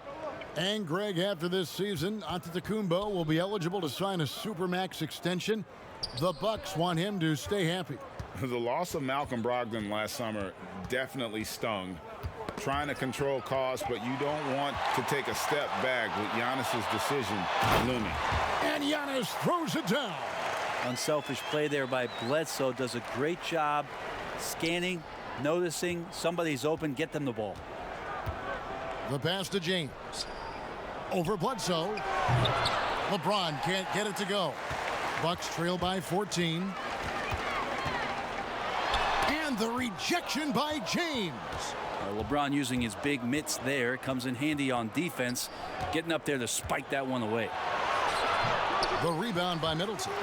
And Greg, after this season, Antetokounmpo will be eligible to sign a Supermax extension. The Bucks want him to stay happy. The loss of Malcolm Brogdon last summer definitely stung. Trying to control costs, but you don't want to take a step back with Giannis's decision looming. And Giannis throws it down. Unselfish play there by Bledsoe. Does a great job scanning, noticing somebody's open, get them the ball. The pass to James. Over Bledsoe. LeBron can't get it to go. Bucks trail by 14. And the rejection by James. LeBron using his big mitts there. Comes in handy on defense. Getting up there to spike that one away. The rebound by Middleton.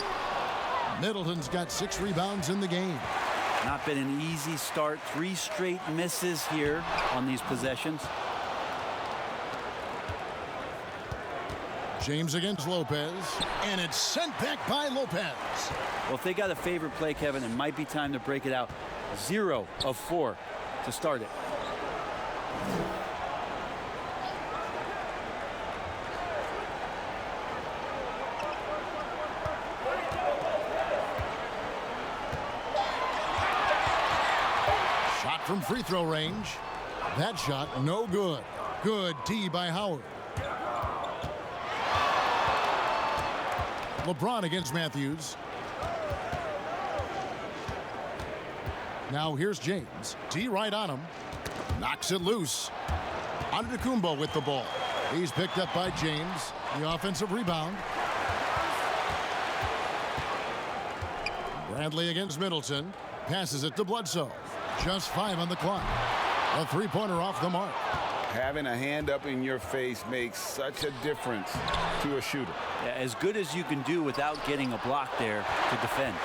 Middleton's got 6 rebounds in the game. Not been an easy start. 3 straight misses here on these possessions. James against Lopez, and it's sent back by Lopez. Well, if they got a favorite play, Kevin, it might be time to break it out. 0 of 4 to start it. Shot from free throw range. That shot no good. Good D by Howard. LeBron against Matthews. Now here's James. D right on him. Knocks it loose. Antetokounmpo with the ball. He's picked up by James. The offensive rebound. Bradley against Middleton. Passes it to Bledsoe. Just 5 on the clock. A three-pointer off the mark. Having a hand up in your face makes such a difference to a shooter. Yeah, as good as you can do without getting a block there to defend.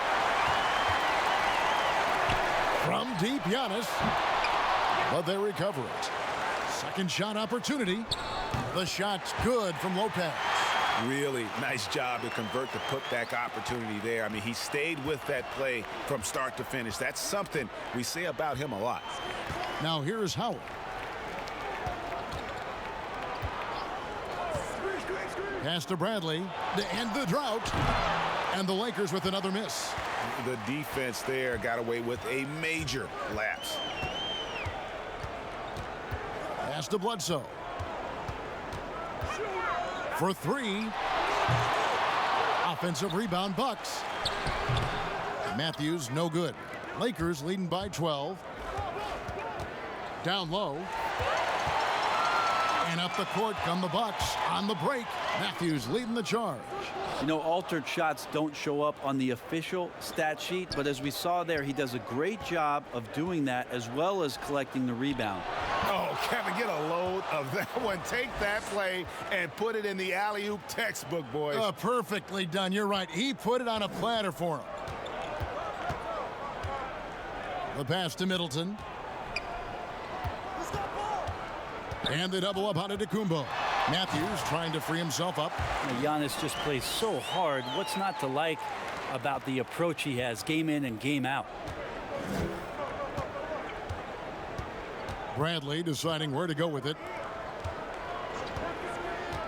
From deep, Giannis. But they recover it. Second shot opportunity. The shot's good from Lopez. Really nice job to convert the putback opportunity there. I mean, he stayed with that play from start to finish. That's something we say about him a lot. Now here's Howard. Pass to Bradley to end the drought. And the Lakers with another miss. The defense there got away with a major lapse. Pass to Bledsoe. For 3. Offensive rebound, Bucks. Matthews, no good. Lakers leading by 12. Down low. And up the court come the Bucks on the break. Matthews leading the charge. You know, altered shots don't show up on the official stat sheet, but as we saw there, he does a great job of doing that as well as collecting the rebound. Oh, Kevin, get a load of that one. Take that play and put it in the alley-oop textbook, boys. Perfectly done. You're right. He put it on a platter for him. The pass to Middleton. And the double up on Antetokounmpo. Matthews trying to free himself up. Giannis just plays so hard. What's not to like about the approach he has game in and game out? Bradley deciding where to go with it.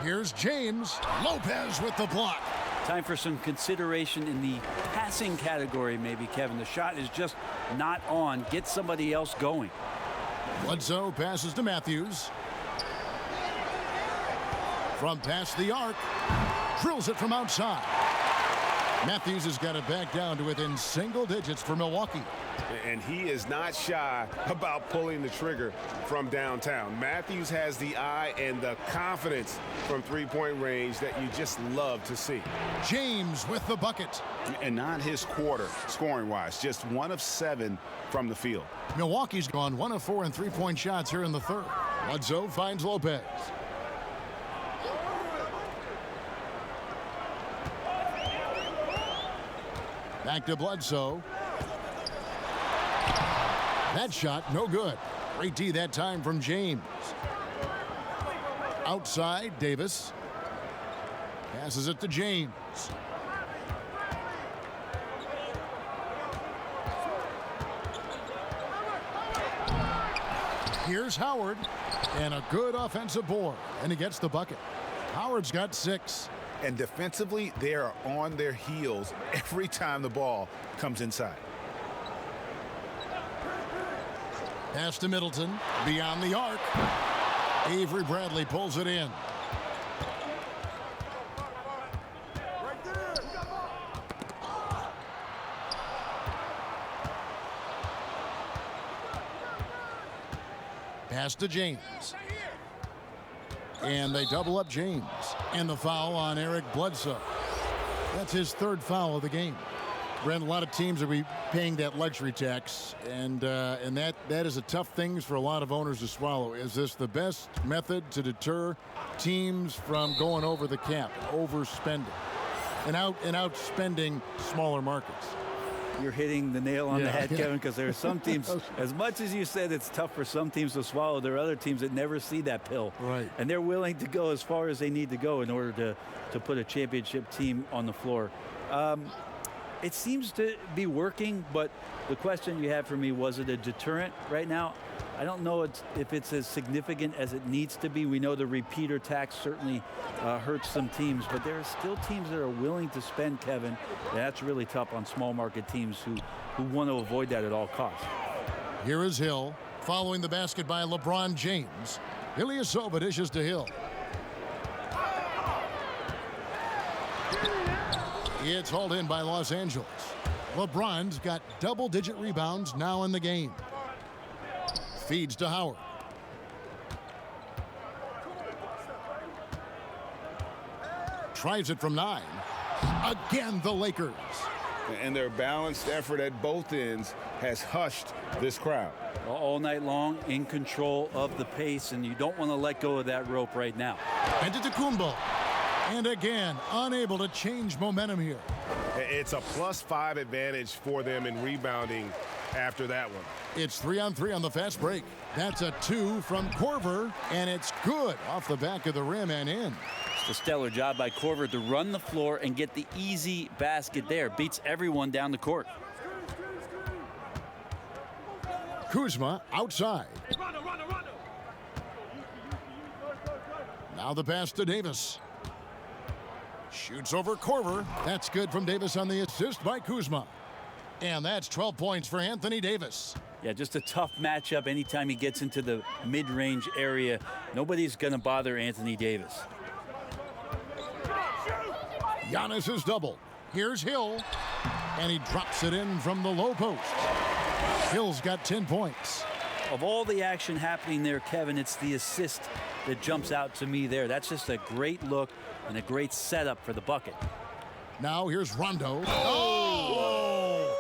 Here's James. Lopez with the block. Time for some consideration in the passing category, maybe, Kevin. The shot is just not on. Get somebody else going. Bledsoe passes to Matthews. From past the arc. Drills it from outside. Matthews has got it back down to within single digits for Milwaukee. And he is not shy about pulling the trigger from downtown. Matthews has the eye and the confidence from three-point range that you just love to see. James with the bucket. And not his quarter, scoring-wise. Just 1 of 7 from the field. Milwaukee's gone 1 of 4 in three-point shots here in the third. Bledsoe finds Lopez. Back to Bledsoe. That shot, no good. Great D that time from James. Outside, Davis. Passes it to James. Here's Howard. And a good offensive board. And he gets the bucket. Howard's got 6. And defensively, they are on their heels every time the ball comes inside. Pass to Middleton. Beyond the arc. Avery Bradley pulls it in. Pass to James. And they double up James. And the foul on Eric Bledsoe. That's his 3rd foul of the game. Brent, a lot of teams will be paying that luxury tax, and that is a tough thing for a lot of owners to swallow. Is this the best method to deter teams from going over the cap, overspending, and outspending smaller markets? You're hitting the nail on the head, Kevin, because there are some teams, as much as you said it's tough for some teams to swallow, there are other teams that never see that pill. Right. And they're willing to go as far as they need to go in order to put a championship team on the floor. It seems to be working, but the question you have for me, was it a deterrent right now? I don't know if it's as significant as it needs to be. We know the repeater tax certainly hurts some teams, but there are still teams that are willing to spend, Kevin. That's really tough on small market teams who want to avoid that at all costs. Here is Hill, following the basket by LeBron James. Ilyasova dishes to Hill. It's hauled in by Los Angeles. LeBron's got double-digit rebounds now in the game. Feeds to Howard. Tries it from 9. Again, the Lakers. And their balanced effort at both ends has hushed this crowd. All night long, in control of the pace, and you don't want to let go of that rope right now. Antetokounmpo. And again, unable to change momentum here. It's a +5 advantage for them in rebounding after that one. It's 3-on-3 on the fast break. That's a 2 from Korver, and it's good off the back of the rim and in. It's a stellar job by Korver to run the floor and get the easy basket there. Beats everyone down the court. Kuzma outside. Now the pass to Davis. Shoots over Korver. That's good from Davis on the assist by Kuzma. And that's 12 points for Anthony Davis. Yeah, just a tough matchup anytime he gets into the mid-range area. Nobody's going to bother Anthony Davis. Giannis is doubled. Here's Hill. And he drops it in from the low post. Hill's got 10 points. Of all the action happening there, Kevin, it's the assist that jumps out to me there. That's just a great look and a great setup for the bucket. Now here's Rondo. Oh!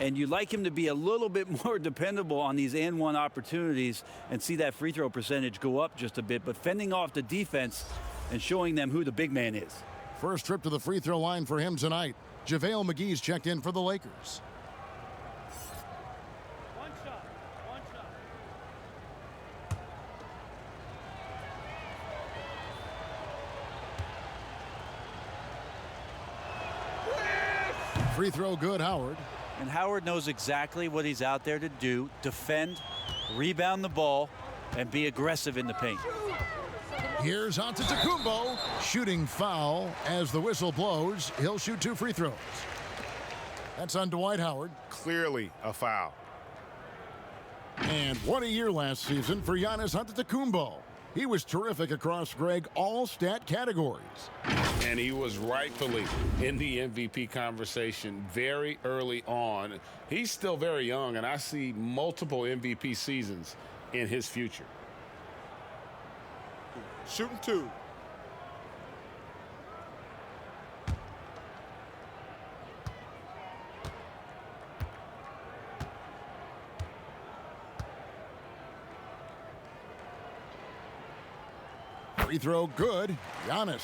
And you'd like him to be a little bit more dependable on these and one opportunities and see that free throw percentage go up just a bit, but fending off the defense and showing them who the big man is. First trip to the free throw line for him tonight. JaVale McGee's checked in for the Lakers. One shot. Free throw good, Howard. And Howard knows exactly what he's out there to do: defend, rebound the ball, and be aggressive in the paint. Here's Antetokounmpo. Shooting foul as the whistle blows. He'll shoot 2 free throws. That's on Dwight Howard. Clearly a foul. And what a year last season for Giannis Antetokounmpo. He was terrific across, Greg, all stat categories. And he was rightfully in the MVP conversation very early on. He's still very young, and I see multiple MVP seasons in his future. Shooting 2. Free throw good. Giannis.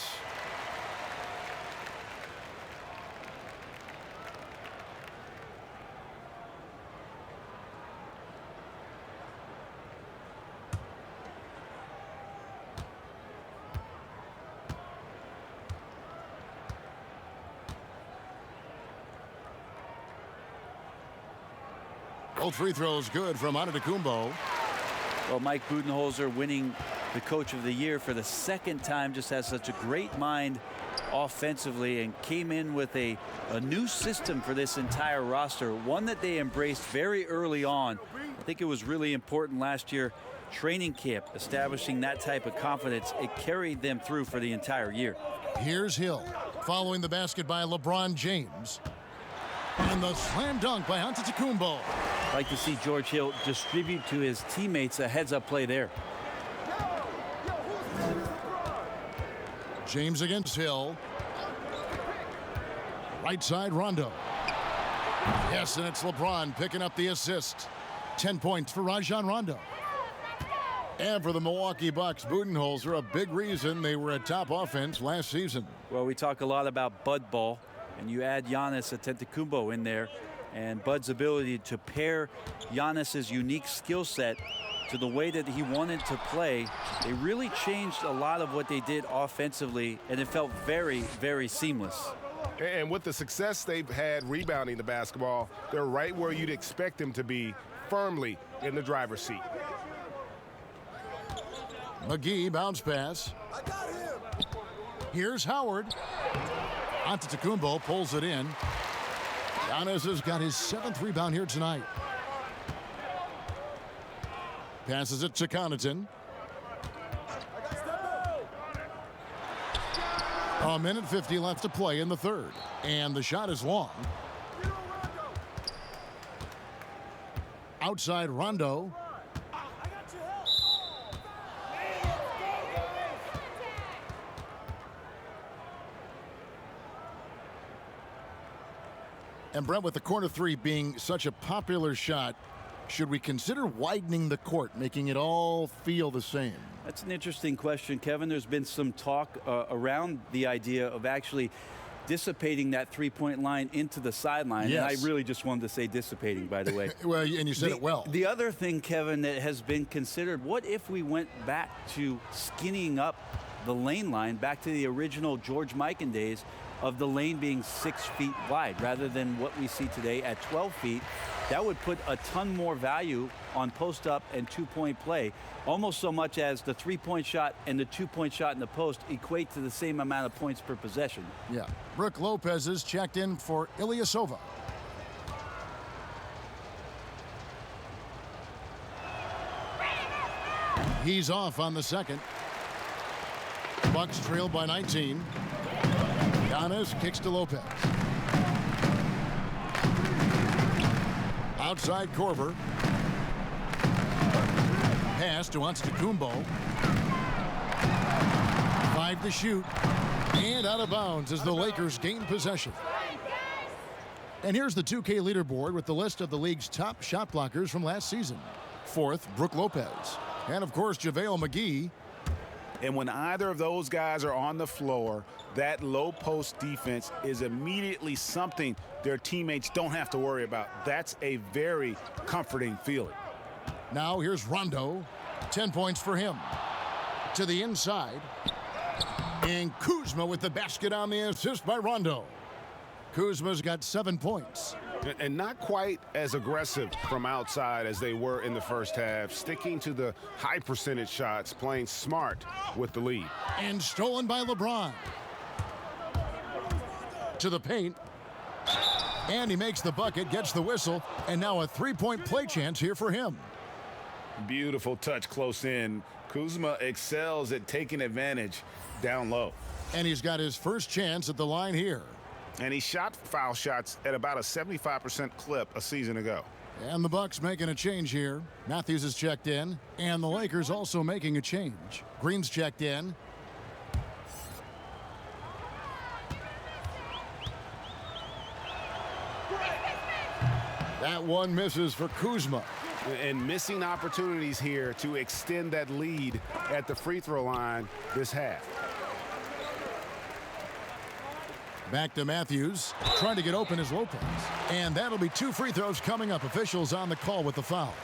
Both free throws good from Antetokounmpo. Well, Mike Budenholzer winning the Coach of the Year for the second time, just has such a great mind offensively and came in with a new system for this entire roster, one that they embraced very early on. I think it was really important last year, training camp, establishing that type of confidence. It carried them through for the entire year. Here's Hill following the basket by LeBron James. And the slam dunk by Antetokounmpo. Like to see George Hill distribute to his teammates a heads-up play there. James against Hill. Right side, Rondo. Yes, and it's LeBron picking up the assist. 10 points for Rajon Rondo. And for the Milwaukee Bucks, Budenholzer, a big reason they were a top offense last season. Well, we talk a lot about Bud ball, and you add Giannis Antetokounmpo in there, and Bud's ability to pair Giannis's unique skill set to the way that he wanted to play. They really changed a lot of what they did offensively, and it felt very, very seamless. And with the success they've had rebounding the basketball, they're right where you'd expect them to be, firmly in the driver's seat. McGee bounce pass. Here's Howard. Antetokounmpo pulls it in. Giannis has got his 7th rebound here tonight. Passes it to Connaughton. A minute 50 left to play in the third. And the shot is long. Outside Rondo. And Brent, with the corner three being such a popular shot, should we consider widening the court, making it all feel the same? That's an interesting question, Kevin. There's been some talk around the idea of actually dissipating that three-point line into the sideline. Yes. And I really just wanted to say dissipating, by the way. Well, and you said it well. The other thing, Kevin, that has been considered, what if we went back to skinnying up the lane line, back to the original George Mikan days of the lane being 6 feet wide rather than what we see today at 12 feet. That would put a ton more value on post-up and two-point play, almost so much as the three-point shot and the two-point shot in the post equate to the same amount of points per possession. Yeah. Brooke Lopez is checked in for Ilyasova. He's off on the second. Bucks trailed by 19. Giannis kicks to Lopez. Outside Korver. pass to Antetokounmpo. 5 to shoot. And out of bounds as the Lakers gain possession. And here's the 2K leaderboard with the list of the league's top shot blockers from last season. 4th, Brook Lopez. And, of course, JaVale McGee. And when either of those guys are on the floor, that low post defense is immediately something their teammates don't have to worry about. That's a very comforting feeling. Now here's Rondo. 10 points for him. To the inside. And Kuzma with the basket on the assist by Rondo. Kuzma's got 7 points. And not quite as aggressive from outside as they were in the first half, sticking to the high percentage shots, playing smart with the lead. And stolen by LeBron. To the paint. And he makes the bucket, gets the whistle, and now a three-point play chance here for him. Beautiful touch close in. Kuzma excels at taking advantage down low. And he's got his first chance at the line here. And he shot foul shots at about a 75% clip a season ago. And the Bucks making a change here. Matthews is checked in, and the Lakers also making a change. Green's checked in. That one misses for Kuzma. And missing opportunities here to extend that lead at the free throw line this half. Back to Matthews, trying to get open is Lopez. And that'll be 2 free throws coming up. Officials on the call with the foul.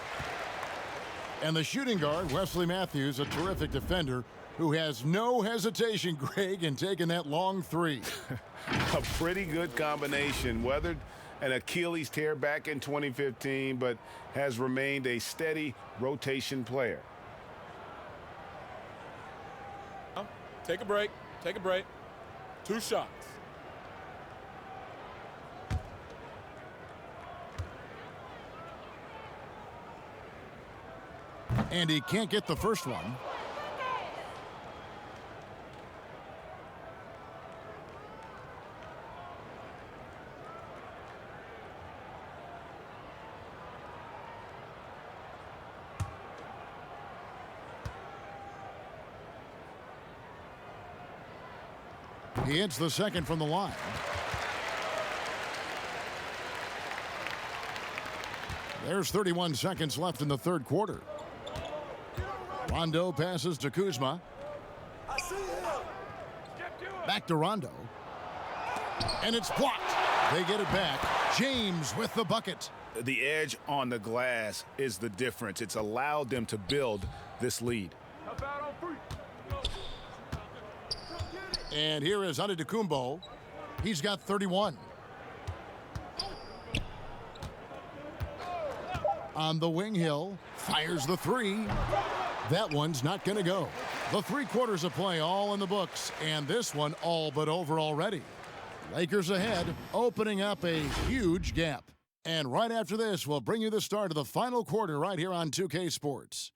And the shooting guard, Wesley Matthews, a terrific defender who has no hesitation, Greg, in taking that long three. A pretty good combination. Weathered an Achilles tear back in 2015, but has remained a steady rotation player. Take a break. Take a break. 2 shots. And he can't get the first one. He hits the second from the line. There's 31 seconds left in the third quarter. Rondo passes to Kuzma. Back to Rondo. And it's blocked. They get it back. James with the bucket. The edge on the glass is the difference. It's allowed them to build this lead. And here is Antetokounmpo. He's got 31. On the wing, Hill fires the three. That one's not going to go. The 3 quarters of play all in the books, and this one all but over already. Lakers ahead, opening up a huge gap. And right after this, we'll bring you the start of the final quarter right here on 2K Sports.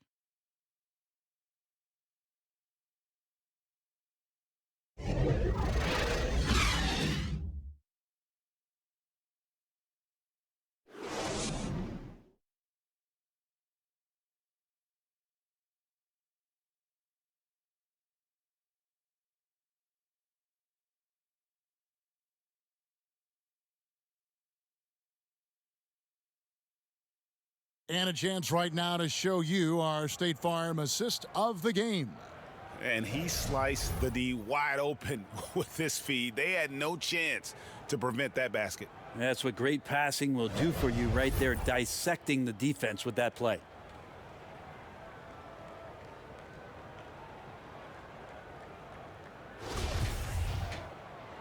And a chance right now to show you our State Farm assist of the game. And he sliced the D wide open with this feed. They had no chance to prevent that basket. That's what great passing will do for you right there, dissecting the defense with that play.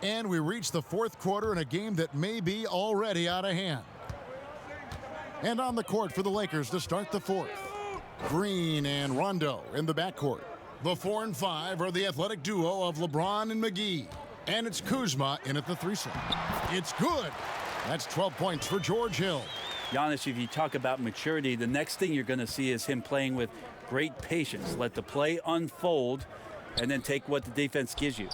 And we reach the fourth quarter in a game that may be already out of hand. And on the court for the Lakers to start the fourth. Green and Rondo in the backcourt. The 4 and 5 are the athletic duo of LeBron and McGee. And it's Kuzma in at the threesome. It's good. That's 12 points for George Hill. Giannis, if you talk about maturity, the next thing you're going to see is him playing with great patience. Let the play unfold and then take what the defense gives you.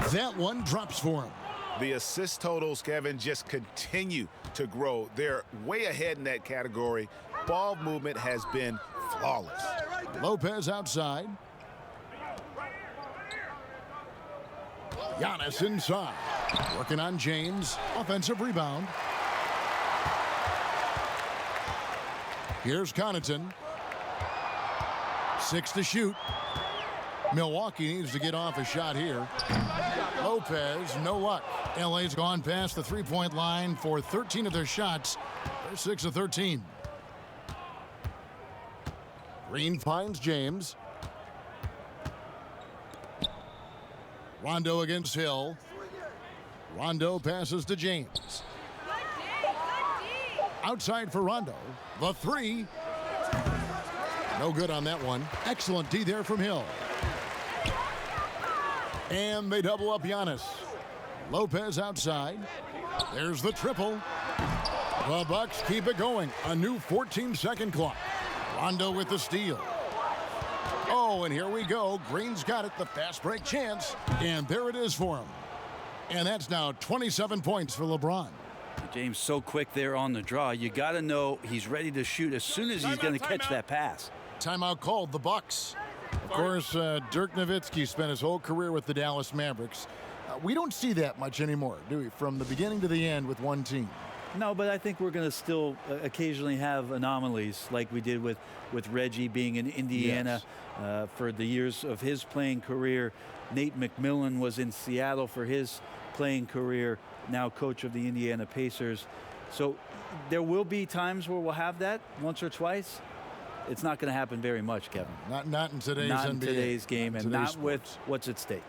That one drops for him. The assist totals, Kevin, just continue to grow. They're way ahead in that category. Ball movement has been flawless. Lopez outside. Giannis inside. Working on James. Offensive rebound. Here's Connaughton. 6 to shoot. Milwaukee needs to get off a shot here. Lopez, no luck. LA's gone past the three-point line for 13 of their shots. They're 6 of 13. Green finds James. Rondo against Hill. Rondo passes to James. Outside for Rondo. The three. No good on that one. Excellent D there from Hill. And they double up Giannis. Lopez outside. There's the triple. The Bucks keep it going. A new 14-second clock. Rondo with the steal. Oh, and here we go. Green's got it. The fast break chance. And there it is for him. And that's now 27 points for LeBron. James so quick there on the draw. You got to know he's ready to shoot as soon as he's going to catch that pass. Timeout called, the Bucks. Of course, Dirk Nowitzki spent his whole career with the Dallas Mavericks. We don't see that much anymore, do we? From the beginning to the end with one team. No, but I think we're going to still occasionally have anomalies like we did with Reggie being in Indiana for the years of his playing career. Nate McMillan was in Seattle for his playing career, now coach of the Indiana Pacers. So there will be times where we'll have that once or twice. It's not going to happen very much, Kevin. Not in today's not NBA. In today's game, and not with what's at stake.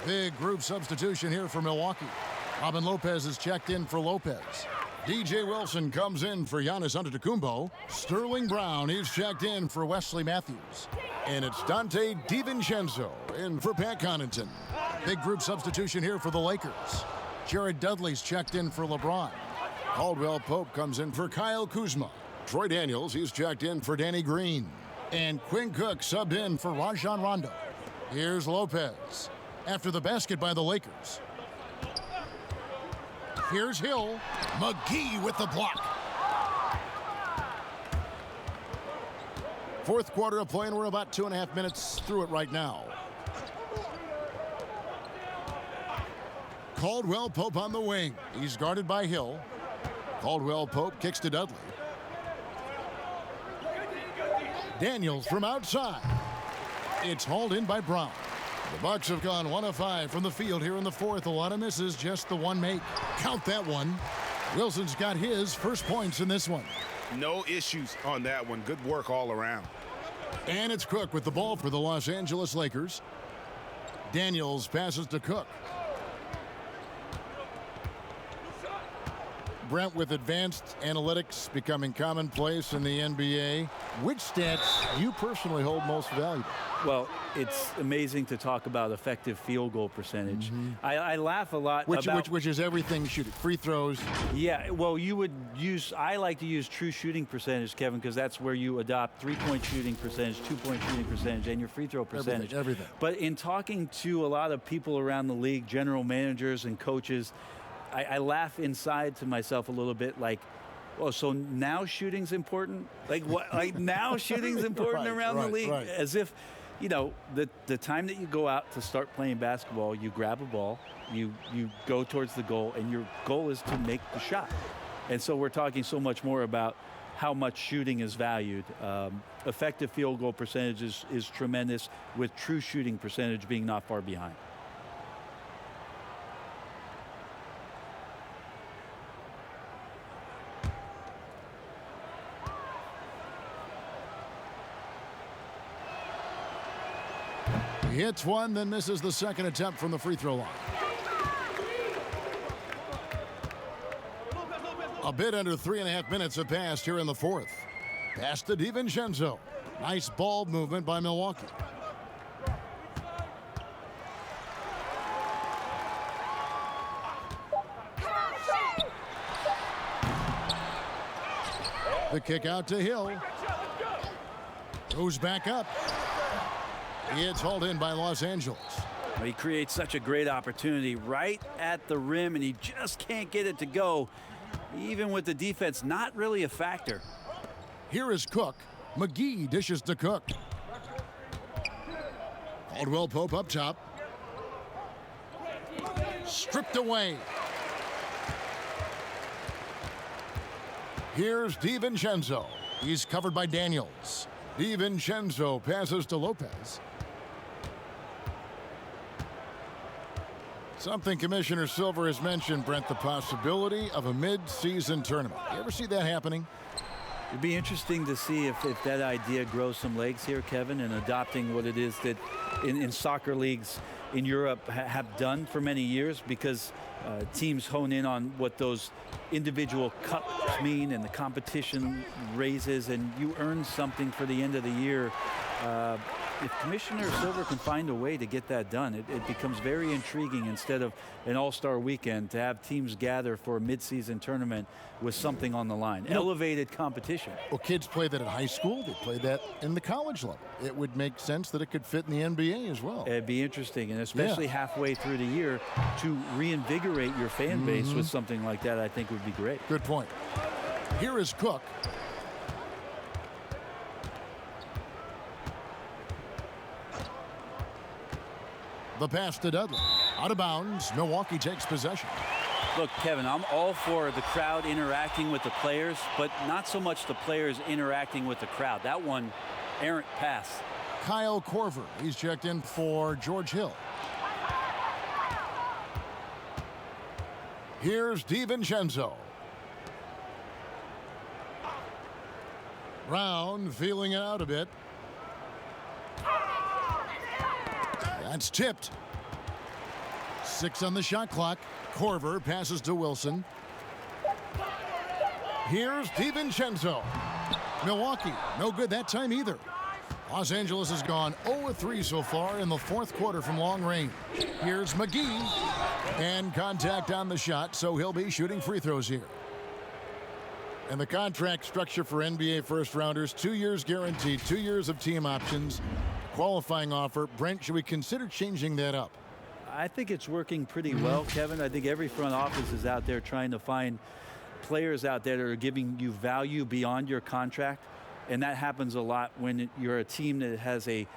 Big group substitution here for Milwaukee. Robin Lopez is checked in for Lopez. DJ Wilson comes in for Giannis Antetokounmpo. Sterling Brown is checked in for Wesley Matthews. And it's Dante DiVincenzo in for Pat Connaughton. Big group substitution here for the Lakers. Jared Dudley's checked in for LeBron. Caldwell Pope comes in for Kyle Kuzma. Troy Daniels, he's checked in for Danny Green. And Quinn Cook subbed in for Rajon Rondo. Here's Lopez. After the basket by the Lakers. Here's Hill. McGee with the block. Fourth quarter of play, and we're about 2.5 minutes through it right now. Caldwell Pope on the wing. He's guarded by Hill. Caldwell Pope kicks to Dudley. Daniels from outside. It's hauled in by Brown. The Bucks have gone 1 of 5 from the field here in the fourth. A lot of misses, just the one make. Count that one. Wilson's got his first points in this one. No issues on that one. Good work all around. And it's Cook with the ball for the Los Angeles Lakers. Daniels passes to Cook. Brent, with advanced analytics becoming commonplace in the NBA, which stats you personally hold most valuable? Well, it's amazing to talk about effective field goal percentage. Mm-hmm. I laugh a lot about... Which is everything shooting. Free throws. Yeah, well, I like to use true shooting percentage, Kevin, because that's where you adopt three-point shooting percentage, two-point shooting percentage, and your free throw percentage. Everything. But in talking to a lot of people around the league, general managers and coaches, I laugh inside to myself a little bit like, oh, so now shooting's important? Like what? Like now shooting's important around the league? Right. As if, you know, the time that you go out to start playing basketball, you grab a ball, you go towards the goal, and your goal is to make the shot. And so we're talking so much more about how much shooting is valued. Effective field goal percentage is tremendous, with true shooting percentage being not far behind. He hits one, then misses the second attempt from the free throw line. A bit under 3.5 minutes have passed here in the fourth. Pass to DiVincenzo. Nice ball movement by Milwaukee. The kick out to Hill. Goes back up. It's hauled in by Los Angeles. Well, he creates such a great opportunity right at the rim, and he just can't get it to go, even with the defense not really a factor. Here is Cook. McGee dishes to Cook. Caldwell Pope up top. Stripped away. Here's DiVincenzo. He's covered by Daniels. DiVincenzo passes to Lopez. Something Commissioner Silver has mentioned, Brent, the possibility of a mid-season tournament. You ever see that happening? It'd be interesting to see if that idea grows some legs here, Kevin, and adopting what it is that in soccer leagues in Europe have done for many years, because teams hone in on what those individual cups mean and the competition raises, and you earn something for the end of the year. If Commissioner Silver can find a way to get that done, it becomes very intriguing instead of an all-star weekend to have teams gather for a mid-season tournament with something on the line. Elevated competition. Well, kids play that in high school. They play that in the college level. It would make sense that it could fit in the NBA as well. It'd be interesting, and especially halfway through the year, to reinvigorate your fan base with something like that, I think would be great. Good point. Here is Cook. The pass to Dudley. Out of bounds. Milwaukee takes possession. Look, Kevin, I'm all for the crowd interacting with the players, but not so much the players interacting with the crowd. That one, errant pass. Kyle Korver. He's checked in for George Hill. Here's DiVincenzo. Brown feeling it out a bit. That's tipped. 6 on the shot clock. Korver passes to Wilson. Here's DiVincenzo. Milwaukee, no good that time either. Los Angeles has gone 0-3 so far in the fourth quarter from long range. Here's McGee. And contact on the shot, so he'll be shooting free throws here. And the contract structure for NBA first-rounders, 2 years guaranteed, 2 years of team options, qualifying offer. Brent, should we consider changing that up? I think it's working pretty well, Kevin. I think every front office is out there trying to find players out there that are giving you value beyond your contract. And that happens a lot when you're a team that has a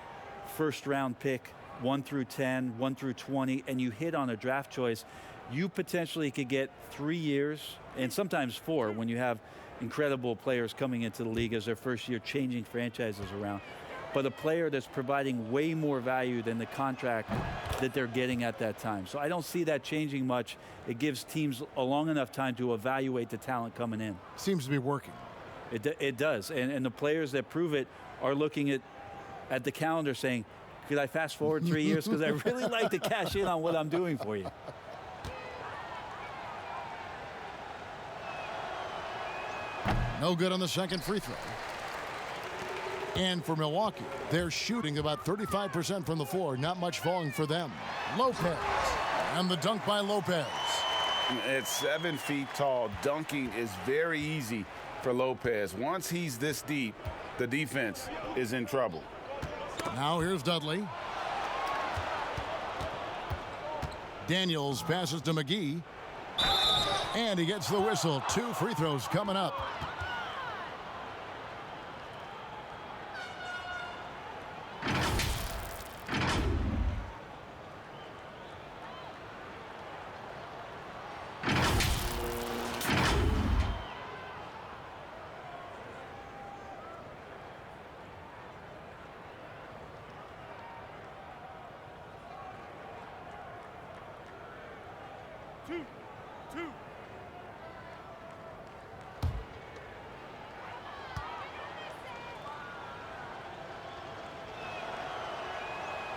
first-round pick, 1 through 10, 1 through 20, and you hit on a draft choice. You potentially could get 3 years, and sometimes 4, when you have incredible players coming into the league as their first year, changing franchises around. But a player that's providing way more value than the contract that they're getting at that time. So I don't see that changing much. It gives teams a long enough time to evaluate the talent coming in. Seems to be working. It does. And the players that prove it are looking at the calendar saying, could I fast forward 3 years? Because I really like to cash in on what I'm doing for you. No good on the second free throw. And for Milwaukee, they're shooting about 35% from the floor. Not much falling for them. Lopez. And the dunk by Lopez. At 7 feet tall, dunking is very easy for Lopez. Once he's this deep, the defense is in trouble. Now here's Dudley. Daniels passes to McGee. And he gets the whistle. 2 free throws coming up.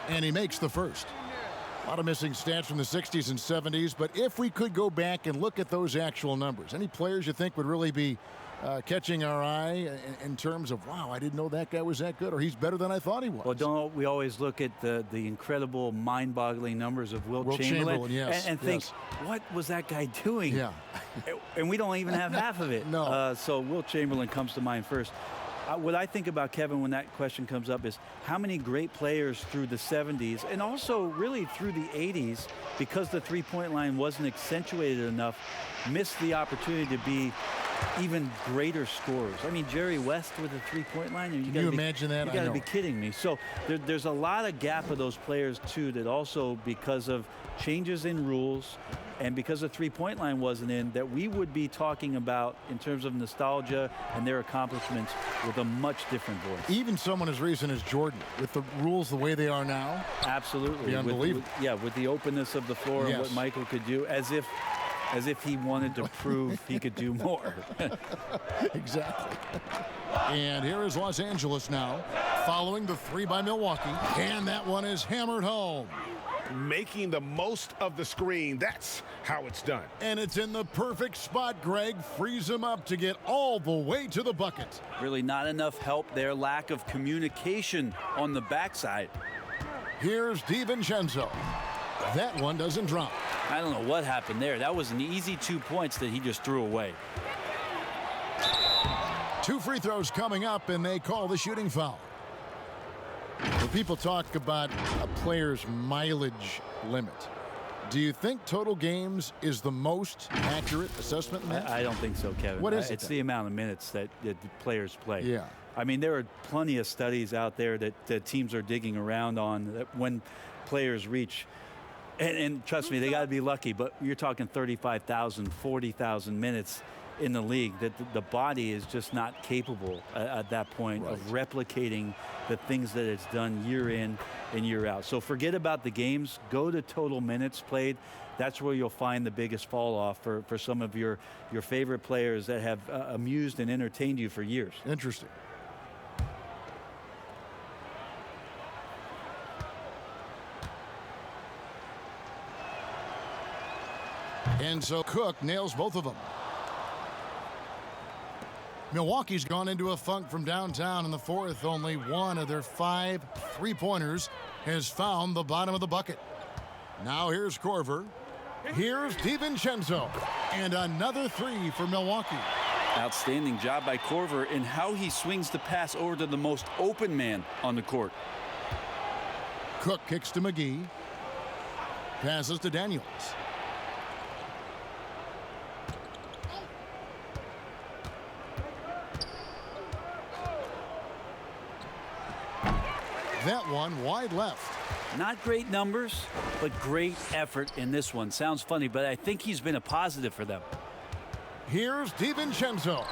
And he makes the first. A lot of missing stats from the 60s and 70s, but if we could go back and look at those actual numbers, any players you think would really be catching our eye in terms of, wow, I didn't know that guy was that good, or he's better than I thought he was? Well, don't we always look at the incredible, mind-boggling numbers of Wilt Chamberlain yes, and think, what was that guy doing? Yeah. And we don't even have half of it. No. So Wilt Chamberlain comes to mind first. What I think about Kevin when that question comes up is how many great players through the 70s and also really through the 80s, because the three-point line wasn't accentuated enough, missed the opportunity to be even greater scorers. I mean, Jerry West with a three-point line. Can you imagine that? You got to be kidding me. So there's a lot of gap of those players, too, that also because of changes in rules and because the three-point line wasn't in, that we would be talking about in terms of nostalgia and their accomplishments with a much different voice. Even someone as recent as Jordan, with the rules the way they are now. Absolutely. Be unbelievable. With the openness of the floor and what Michael could do, as if he wanted to prove he could do more. Exactly. And here is Los Angeles now, following the three by Milwaukee. And that one is hammered home. Making the most of the screen. That's how it's done. And it's in the perfect spot, Greg. Frees him up to get all the way to the bucket. Really not enough help there. Lack of communication on the backside. Here's DiVincenzo. That one doesn't drop. I don't know what happened there. That was an easy 2 points that he just threw away. 2 free throws coming up, and they call the shooting foul. When people talk about a player's mileage limit, do you think total games is the most accurate assessment in that? I don't think so, Kevin. What is it? It's the amount of minutes that the players play. Yeah. I mean, there are plenty of studies out there that teams are digging around on that when players reach. And trust me, they got to be lucky, but you're talking 35,000, 40,000 minutes in the league, that the body is just not capable at that point of replicating the things that it's done year in and year out. So forget about the games. Go to total minutes played. That's where you'll find the biggest fall off for some of your favorite players that have amused and entertained you for years. Interesting. And so Cook nails both of them. Milwaukee's gone into a funk from downtown in the fourth. Only one of their 5 three-pointers has found the bottom of the bucket. Now here's Korver. Here's DiVincenzo. And another 3 for Milwaukee. Outstanding job by Korver in how he swings the pass over to the most open man on the court. Cook kicks to McGee. Passes to Daniels. That one wide left. Not great numbers, but great effort in this one. Sounds funny, but I think he's been a positive for them. Here's DiVincenzo.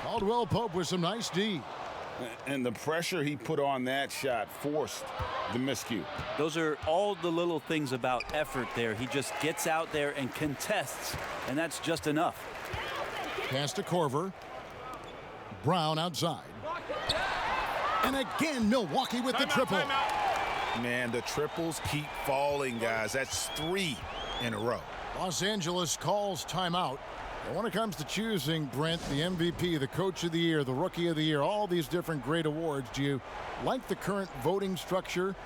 Caldwell Pope with some nice D. And the pressure he put on that shot forced the miscue. Those are all the little things about effort there. He just gets out there and contests, and that's just enough. Pass to Korver. Brown outside. And again, Milwaukee with the triple. Man, the triples keep falling, guys. That's 3 in a row. Los Angeles calls timeout. And when it comes to choosing, Brent, the MVP, the Coach of the Year, the Rookie of the Year, all these different great awards, do you like the current voting structure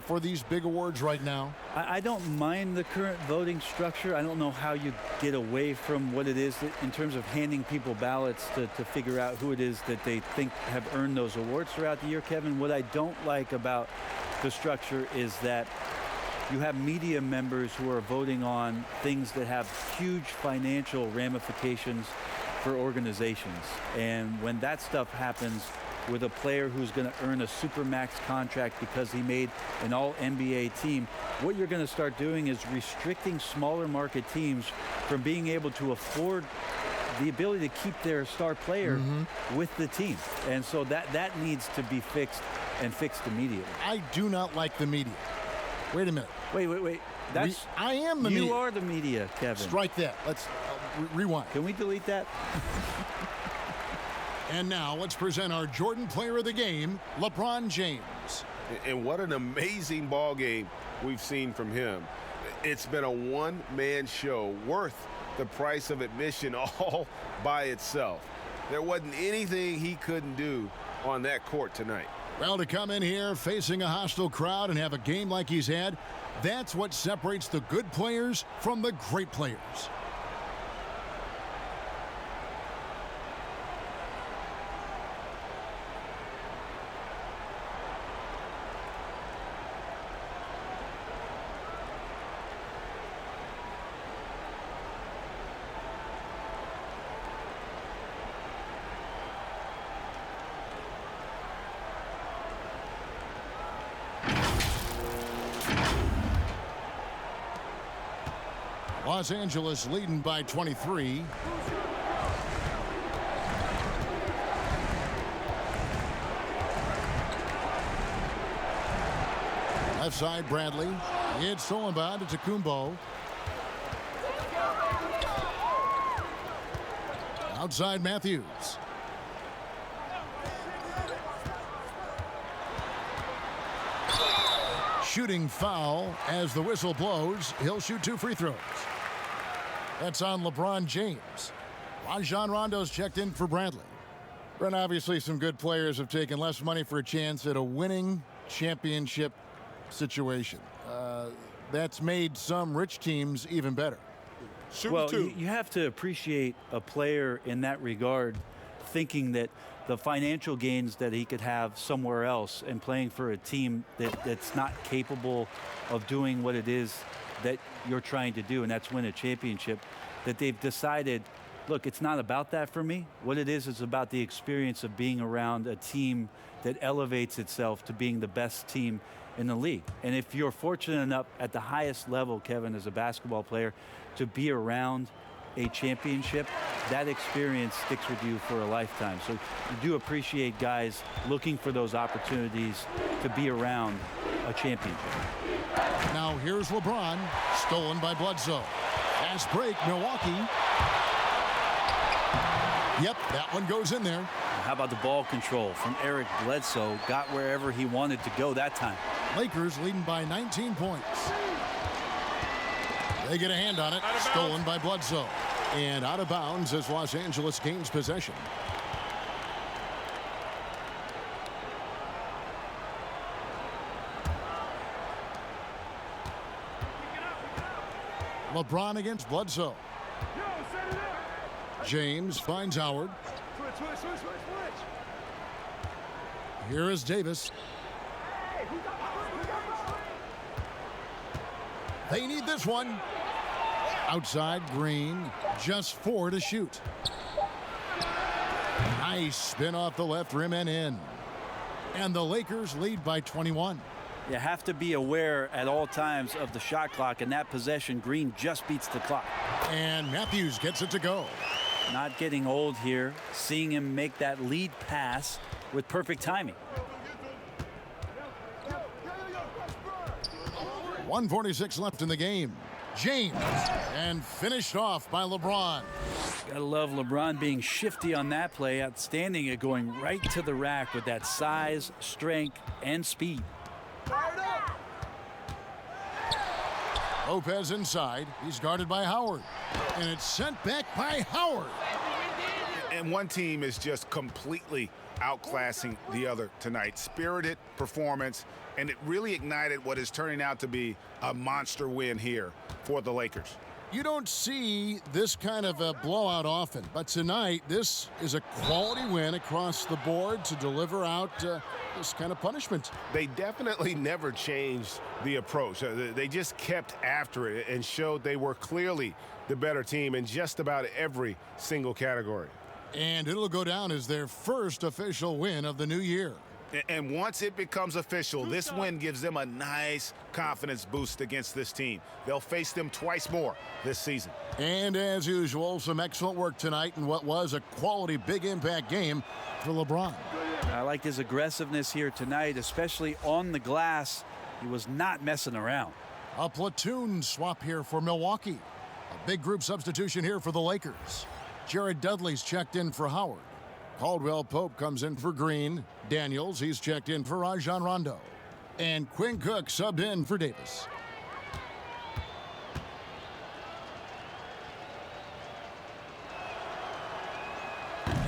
for these big awards right now? I don't mind the current voting structure. I don't know how you get away from what it is in terms of handing people ballots to figure out who it is that they think have earned those awards throughout the year, Kevin. What I don't like about the structure is that you have media members who are voting on things that have huge financial ramifications for organizations. And when that stuff happens with a player who's going to earn a supermax contract because he made an all-NBA team, what you're going to start doing is restricting smaller market teams from being able to afford the ability to keep their star player with the team. And so that needs to be fixed and fixed immediately. I do not like the media. Wait a minute. Wait. I am the media. You are the media, Kevin. Strike that. Let's rewind. Can we delete that? And now let's present our Jordan Player of the Game, LeBron James. And what an amazing ball game we've seen from him. It's been a one-man show worth the price of admission all by itself. There wasn't anything he couldn't do on that court tonight. Well, to come in here facing a hostile crowd and have a game like he's had, that's what separates the good players from the great players. Los Angeles leading by 23. Left side, Bradley. It's stolen by Antetokounmpo. Outside, Matthews. Shooting foul as the whistle blows. He'll shoot 2 free throws. That's on LeBron James. Rajon Rondo's checked in for Bradley. And obviously some good players have taken less money for a chance at a winning championship situation. That's made some rich teams even better. Well, you have to appreciate a player in that regard, thinking that the financial gains that he could have somewhere else and playing for a team that's not capable of doing what it is that you're trying to do, and that's win a championship, that they've decided, look, it's not about that for me. What it is about the experience of being around a team that elevates itself to being the best team in the league. And if you're fortunate enough at the highest level, Kevin, as a basketball player, to be around a championship, that experience sticks with you for a lifetime. So you do appreciate guys looking for those opportunities to be around a championship. Now here's LeBron, stolen by Bledsoe. Fast break, Milwaukee. Yep, that one goes in there. How about the ball control from Eric Bledsoe? Got wherever he wanted to go that time. Lakers leading by 19 points. They get a hand on it, stolen by Bledsoe. And out of bounds as Los Angeles gains possession. LeBron against Bledsoe. James finds Howard. Here is Davis. They need this one. Outside, Green. Just 4 to shoot. Nice spin off the left rim and in. And the Lakers lead by 21. You have to be aware at all times of the shot clock. In that possession, Green just beats the clock. And Matthews gets it to go. Not getting old here. Seeing him make that lead pass with perfect timing. 1:46 left in the game. James, and finished off by LeBron. Gotta love LeBron being shifty on that play. Outstanding at going right to the rack with that size, strength, and speed. Lopez inside. He's guarded by Howard. And it's sent back by Howard. And one team is just completely outclassing the other tonight. Spirited performance, and it really ignited what is turning out to be a monster win here for the Lakers. You don't see this kind of a blowout often, but tonight this is a quality win across the board to deliver out this kind of punishment. They definitely never changed the approach. They just kept after it and showed they were clearly the better team in just about every single category. And it'll go down as their first official win of the new year. And once it becomes official, this win gives them a nice confidence boost against this team. They'll face them twice more this season. And as usual, some excellent work tonight in what was a quality big impact game for LeBron. I liked his aggressiveness here tonight, especially on the glass. He was not messing around. A platoon swap here for Milwaukee. A big group substitution here for the Lakers. Jared Dudley's checked in for Howard. Caldwell Pope comes in for Green. Daniels, he's checked in for Rajon Rondo. And Quinn Cook subbed in for Davis.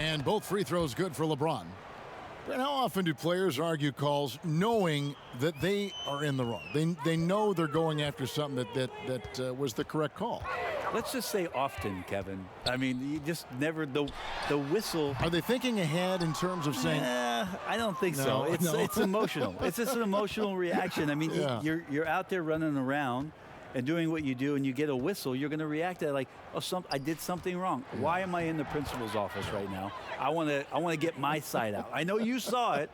And both free throws good for LeBron. Brent, how often do players argue calls knowing that they are in the wrong? They know they're going after something that was the correct call. Let's just say often, Kevin. I mean, you just never, the whistle. Are they thinking ahead in terms of saying? I don't think so. It's emotional. It's just an emotional reaction. I mean, you're out there running around and doing what you do, and you get a whistle, you're going to react to it like, oh, I did something wrong. Why am I in the principal's office right now? I want to get my side out. I know you saw it.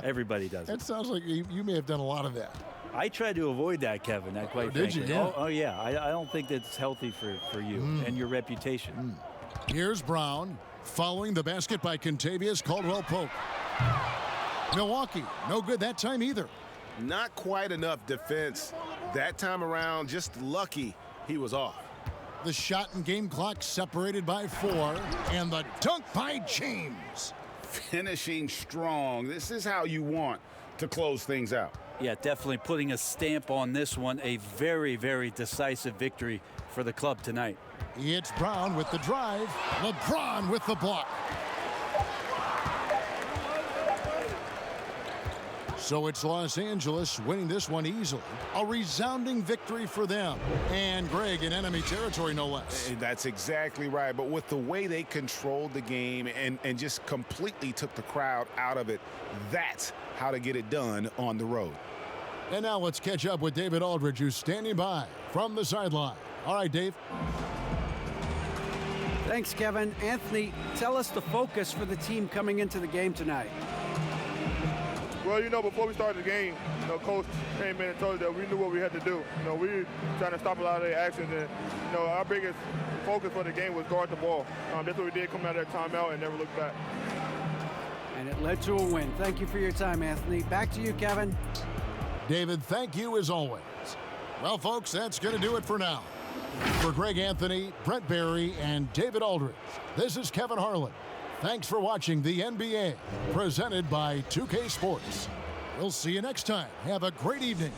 Everybody does it. That sounds like you may have done a lot of that. I try to avoid that, Kevin. Quite did frankly. you? Yeah. Oh, yeah. I don't think that's healthy for you and your reputation. Here's Brown following the basket by Kentavious Caldwell-Pope. Milwaukee, no good that time either. Not quite enough defense that time around. Just lucky he was off. The shot and game clock separated by 4, and the dunk by James. Finishing strong. This is how you want to close things out. Yeah, definitely putting a stamp on this one. A very, very decisive victory for the club tonight. It's Brown with the drive. LeBron with the block. So it's Los Angeles winning this one easily. A resounding victory for them. And Greg in enemy territory, no less. That's exactly right. But with the way they controlled the game and just completely took the crowd out of it, that's how to get it done on the road. And now let's catch up with David Aldridge, who's standing by from the sideline. All right, Dave. Thanks, Kevin. Anthony, tell us the focus for the team coming into the game tonight. Well, before we started the game, Coach came in and told us that we knew what we had to do. We were trying to stop a lot of their actions, and, our biggest focus for the game was guard the ball. That's what we did coming out of that timeout and never looked back. And it led to a win. Thank you for your time, Anthony. Back to you, Kevin. David, thank you as always. Well, folks, that's going to do it for now. For Greg Anthony, Brent Barry, and David Aldridge, this is Kevin Harlan. Thanks for watching the NBA, presented by 2K Sports. We'll see you next time. Have a great evening.